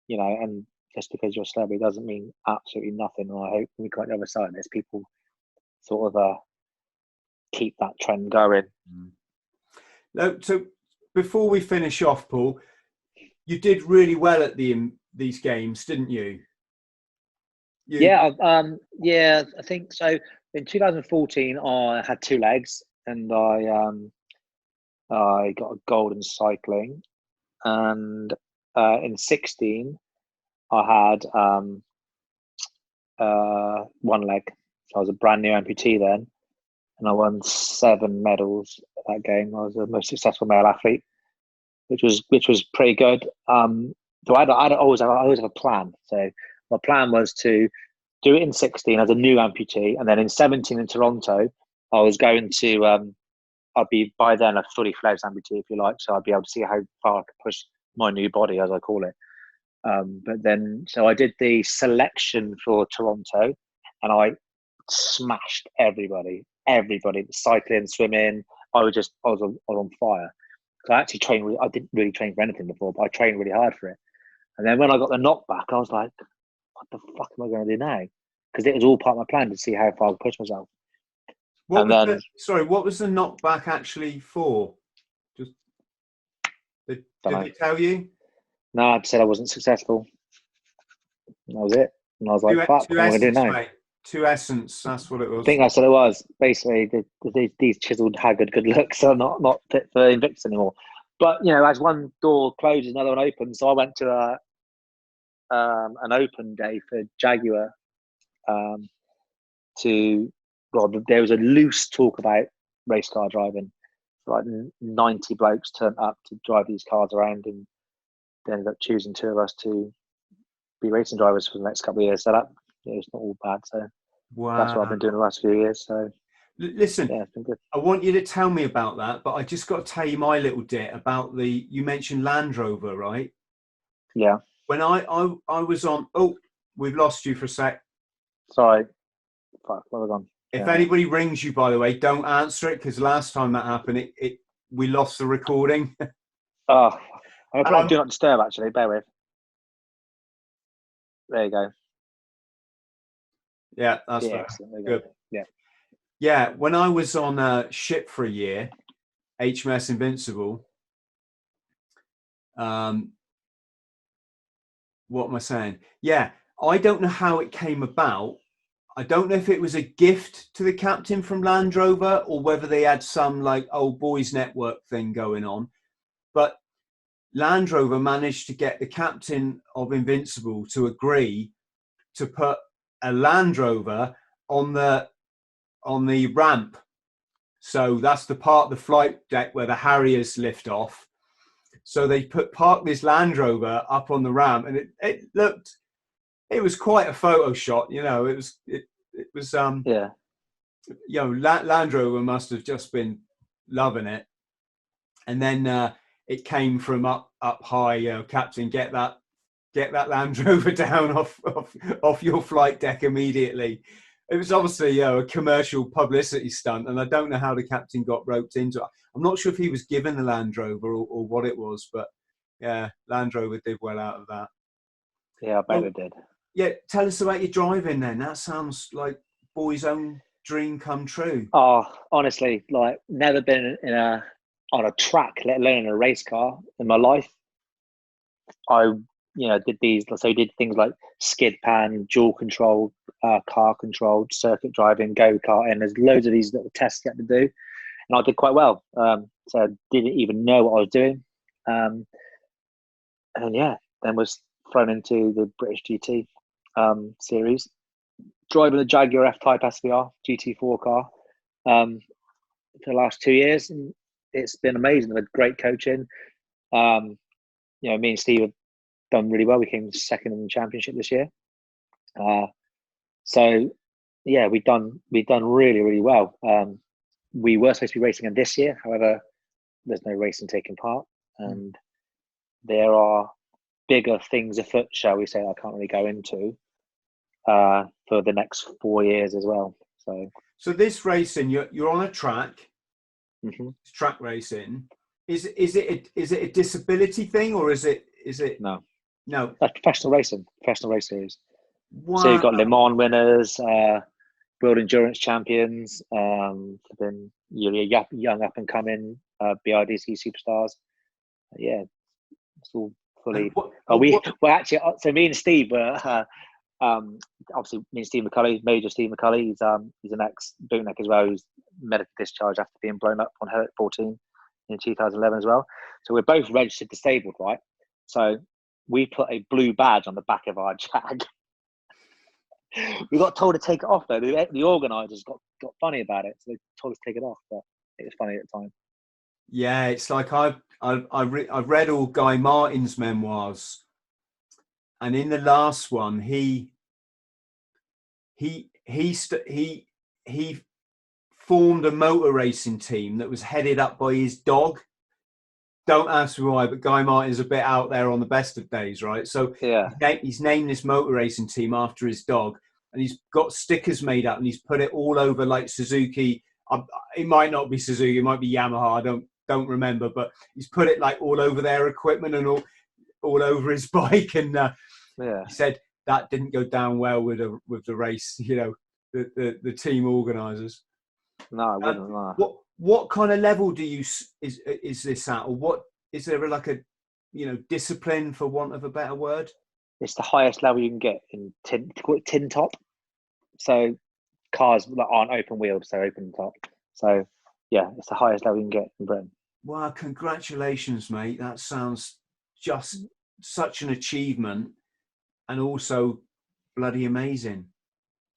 and just because you're a celebrity doesn't mean absolutely nothing. And I hope we got the other side of this, people sort of keep that trend going. So before we finish off, Paul, you did really well at these games, didn't you? Yeah, I think so. In 2014, I had 2 legs, and I got a gold in cycling, and in 16, I had 1 leg. So I was a brand new amputee then, and I won 7 medals at that game. I was the most successful male athlete, which was pretty good. So I always have a plan. So my plan was to do it in 16 as a new amputee, and then in 17 in Toronto, I was going to I'd be by then a fully fledged amputee, if you like. So I'd be able to see how far I could push my new body, as I call it. But then, so I did the selection for Toronto, and I smashed everybody, the cycling, swimming. I was on fire. So I actually trained. I didn't really train for anything before, but I trained really hard for it. And then when I got the knockback, I was like, "What the fuck am I going to do now?" Because it was all part of my plan to see how far I could push myself. What was the knockback actually for? Just did they tell you? No, I said I wasn't successful. And that was it. And I was like, "Fuck, what am I going to do now?" Mate. To essence, that's what it was. I think that's what it was. Basically, these chiseled, haggard good looks are not fit for Invictus anymore. But as one door closes, another one opens. So I went to an open day for Jaguar. There was a loose talk about race car driving. Like 90 blokes turned up to drive these cars around, and they ended up choosing 2 of us to be racing drivers for the next couple of years. So it's not all bad. So that's what I've been doing the last few years. So listen, yeah, it's been good. I want you to tell me about that, but I just got to tell you my little bit about you mentioned Land Rover, right? Yeah. When I was on, we've lost you for a sec. Sorry. Fuck, where have I gone? If anybody rings you, by the way, don't answer it, because last time that happened, we lost the recording. Oh, I'm going to do not disturb, actually. Bear with. There you go. Yeah, that's good. Yeah. Yeah, when I was on a ship for a year, HMS Invincible, what am I saying? Yeah, I don't know how it came about. I don't know if it was a gift to the captain from Land Rover or whether they had some like old boys network thing going on. But Land Rover managed to get the captain of Invincible to agree to put a Land Rover on the ramp. So that's the part of the flight deck where the Harriers lift off. So they parked this Land Rover up on the ramp, and it was quite a photo shot. It was Land Rover must have just been loving it. And then it came from up high, Captain, get that Land Rover down off your flight deck immediately. It was obviously a commercial publicity stunt, and I don't know how the captain got roped into it. I'm not sure if he was given the Land Rover or what it was, but yeah, Land Rover did well out of that. Yeah, I bet it did. Yeah, tell us about your driving then. That sounds like boy's own dream come true. Oh, honestly, like never been on a track, let alone in a race car in my life. I did things like skid pan, dual control, car controlled, circuit driving, go karting. There's loads of these little tests you had to do, and I did quite well. So I didn't even know what I was doing, and then was thrown into the British GT series, driving the Jaguar F-Type SVR GT4 car for the last 2 years, and it's been amazing. With great coaching. Me and Steve have done really well. We came second in the championship this year. So yeah, we've done really, really well. We were supposed to be racing again this year, however, there's no racing taking part, and there are bigger things afoot, shall we say, I can't really go into for the next 4 years as well. So this racing, you're on a track. Mm-hmm. Track racing. Is it a disability thing, or is it No? That's professional racing series. Wow. So you've got Le Mans winners, World Endurance champions, then your young up and coming BIDC superstars. Yeah, it's all fully. So me and Steve were obviously me and Steve McCulley, Major Steve McCulley. He's an ex bootneck as well. Who's medical discharge after being blown up on Hurt 14 in 2011 as well. So we're both registered disabled, right? So we put a blue badge on the back of our Jag. We got told to take it off though. The organisers got funny about it, so they told us to take it off, but it was funny at the time. Yeah, it's like I've read all Guy Martin's memoirs, and in the last one, he formed a motor racing team that was headed up by his dog, don't ask me why, but Guy Martin's a bit out there on the best of days, right? So Yeah. he's named this motor racing team after his dog, and he's got stickers made up, and he's put it all over like Suzuki. It might not be Suzuki, it might be Yamaha. I don't remember, but he's put it like all over their equipment and all over his bike. And he said that didn't go down well with the race. You know, the team organisers. No, I wouldn't. No. What kind of level is this at, or what is there like a discipline, for want of a better word? It's the highest level you can get in tin top. So cars that aren't open wheeled, so open top. So yeah, it's the highest level you can get in Britain. Wow, congratulations, mate. That sounds just such an achievement, and also bloody amazing.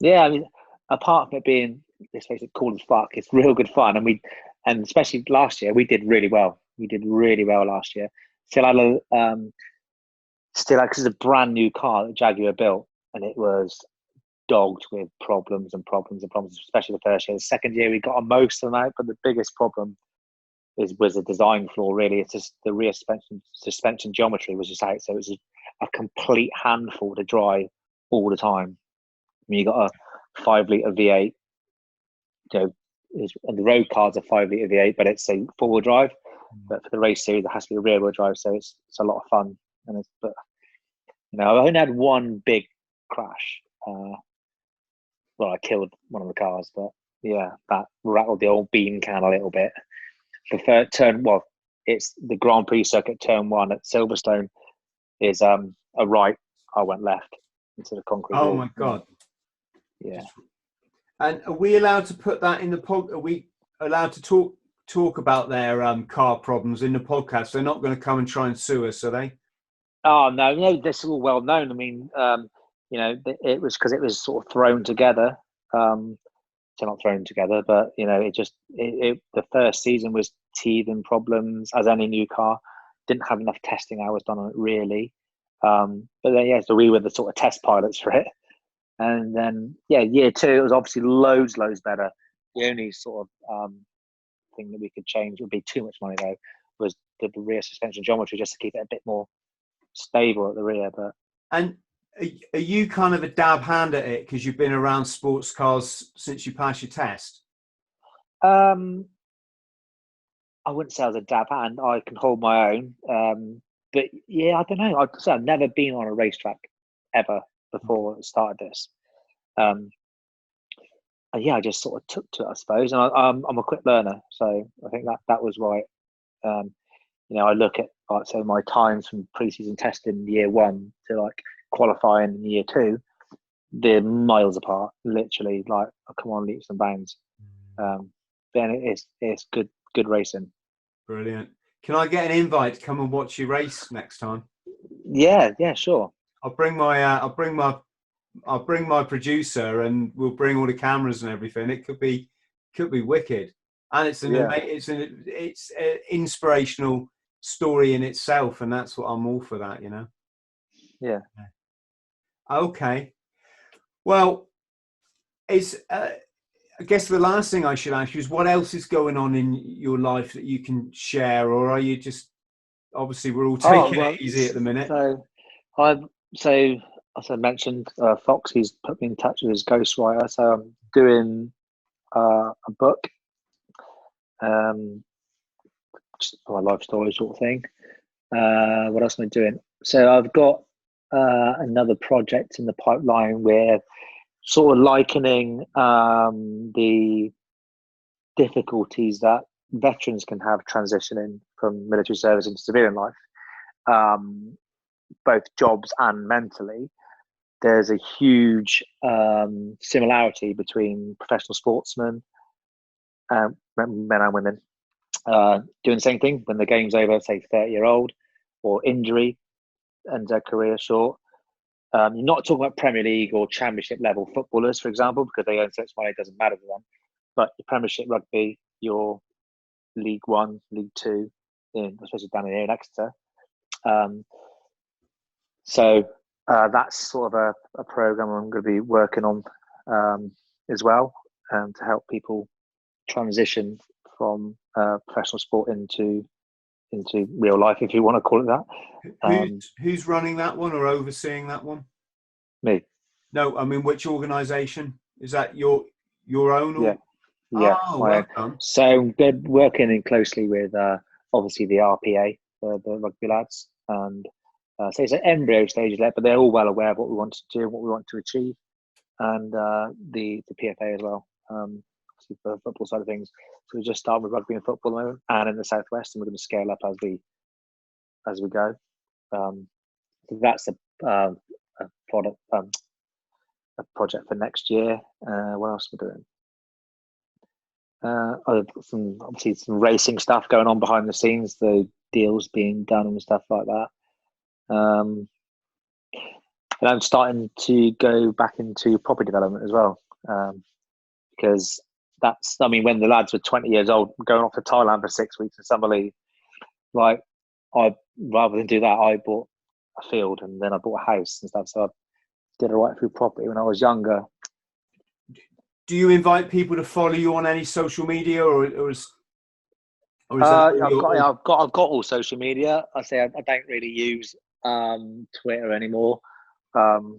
Yeah, I mean, apart from it being, let's face it, cool as fuck, it's real good fun. And especially last year, we did really well. We did really well last year. Still had because it's a brand new car that Jaguar built, and it was dogged with problems and problems and problems, especially the first year. The second year, we got on most of them out, but the biggest problem was the design flaw, really. It's just the rear suspension geometry was just out, so it was a complete handful to drive all the time. I mean, you got a 5-litre V8, and the road cars are 5-litre V8, but it's a 4-wheel drive. But for the race series, it has to be a rear-wheel drive, so it's a lot of fun. But I only had one big crash. I killed one of the cars, but yeah, that rattled the old bean can a little bit. The third turn, it's the Grand Prix circuit, turn 1 at Silverstone is a right. I went left into the concrete wall. Oh my God. Yeah. And are we allowed to put that in the pod? Are we allowed to talk about their car problems in the podcast? They're not going to come and try and sue us, are they? Oh no, this is all well known. I mean, it was because it was sort of thrown together. So not thrown together, but the first season was teething problems, as any new car. Didn't have enough testing hours done on it, really. But then so we were the sort of test pilots for it. And then year 2 it was obviously loads better. The only sort of thing that we could change, would be too much money though, was the rear suspension geometry, just to keep it a bit more stable at the rear. But are you kind of a dab hand at it because you've been around sports cars since you passed your test? I wouldn't say I was a dab hand. I can hold my own. But yeah, I don't know. I've never been on a racetrack ever before I started this. I just sort of took to it, I suppose. And I'm a quick learner, so I think that was right. I look at my times from pre-season testing year 1 to qualifying in year 2, they're miles apart, literally. I come on leaps and bounds. Then it's good racing. Brilliant. Can I get an invite to come and watch you race next time? Yeah, sure. I'll bring my producer, and we'll bring all the cameras and everything. It could be wicked, and it's an inspirational story in itself, and that's what I'm all for. That Yeah. Okay. Well, I guess the last thing I should ask you is, what else is going on in your life that you can share, or are you just, obviously we're all taking it easy at the minute? So as I mentioned, Foxy's put me in touch with his ghostwriter, so I'm doing a book, just my life story sort of thing. What else am I doing? So I've got another project in the pipeline where sort of likening the difficulties that veterans can have transitioning from military service into civilian life, both jobs and mentally. There's a huge similarity between professional sportsmen, men and women, doing the same thing when the game's over, say 30-year-old, or injury and their career short. You're not talking about Premier League or Championship level footballers, for example, because they earn so much money, it doesn't matter to them. But your Premiership rugby, your League 1, League 2, especially down here in Exeter. So that's sort of a program I'm going to be working on as well, to help people transition from professional sport into into real life, if you want to call it that. Who's running that one or overseeing that one? Me. No, I mean, which organisation is that? Your own? Or? Yeah. Oh, well done. So we're working in closely with obviously the RPA, the rugby lads, and so it's at embryo stage yet, but they're all well aware of what we want to do, what we want to achieve, and the PFA as well. Obviously for the football side of things. So we just start with rugby and football at the moment, and in the southwest, and we're going to scale up as we go. So that's a product. A project for next year. What else are we doing? Obviously some racing stuff going on behind the scenes, the deals being done and stuff like that. And I'm starting to go back into property development as well, because that's, I mean, when the lads were 20 years old, going off to Thailand for 6 weeks in somebody, like, rather than do that, I bought a field and then I bought a house and stuff. So I did it right through property when I was younger. Do you invite people to follow you on any social media, or is that I've got all social media. I say I don't really use Twitter anymore. Instagram.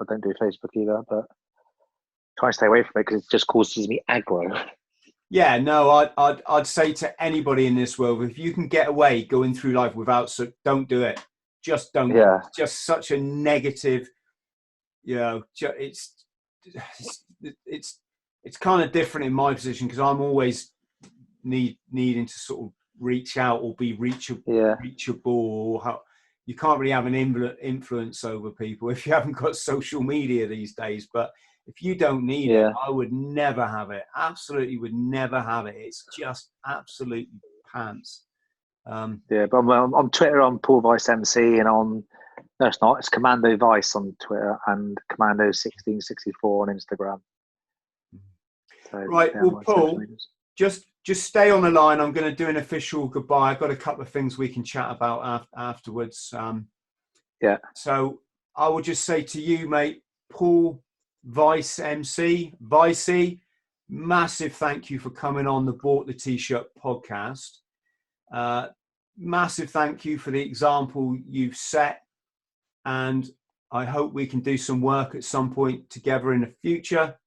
I don't do Facebook either, but try and stay away from it because it just causes me aggro. Yeah, no, I'd say to anybody in this world, if you can get away going through life without, don't do it. Just don't. Yeah. It's just such a negative. You know, it's kind of different in my position because I'm always needing to sort of reach out or be reachable. Or how you can't really have an influence over people if you haven't got social media these days. But if you don't need it, I would never have it. Absolutely would never have it. It's just absolutely pants. But I'm on Twitter, on Paul Vice MC, and on, no, it's not, it's Commando Vice on Twitter and Commando 1664 on Instagram. So, right, well, Paul, just stay on the line. I'm going to do an official goodbye. I've got a couple of things we can chat about afterwards. So I will just say to you, mate, Paul Vice MC, Vicey, massive thank you for coming on the Bought the T-Shirt podcast. Massive thank you for the example you've set, and I hope we can do some work at some point together in the future.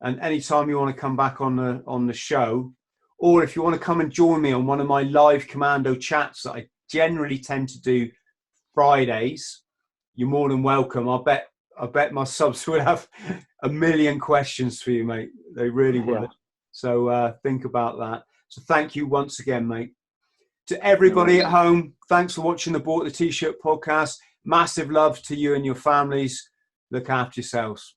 And anytime you want to come back on the show, or if you want to come and join me on one of my live Commando chats that I generally tend to do Fridays, you're more than welcome. I bet my subs would have a million questions for you, mate. They really would. So think about that. So thank you once again, mate. To everybody at home, thanks for watching the Bought the T-Shirt podcast. Massive love to you and your families. Look after yourselves.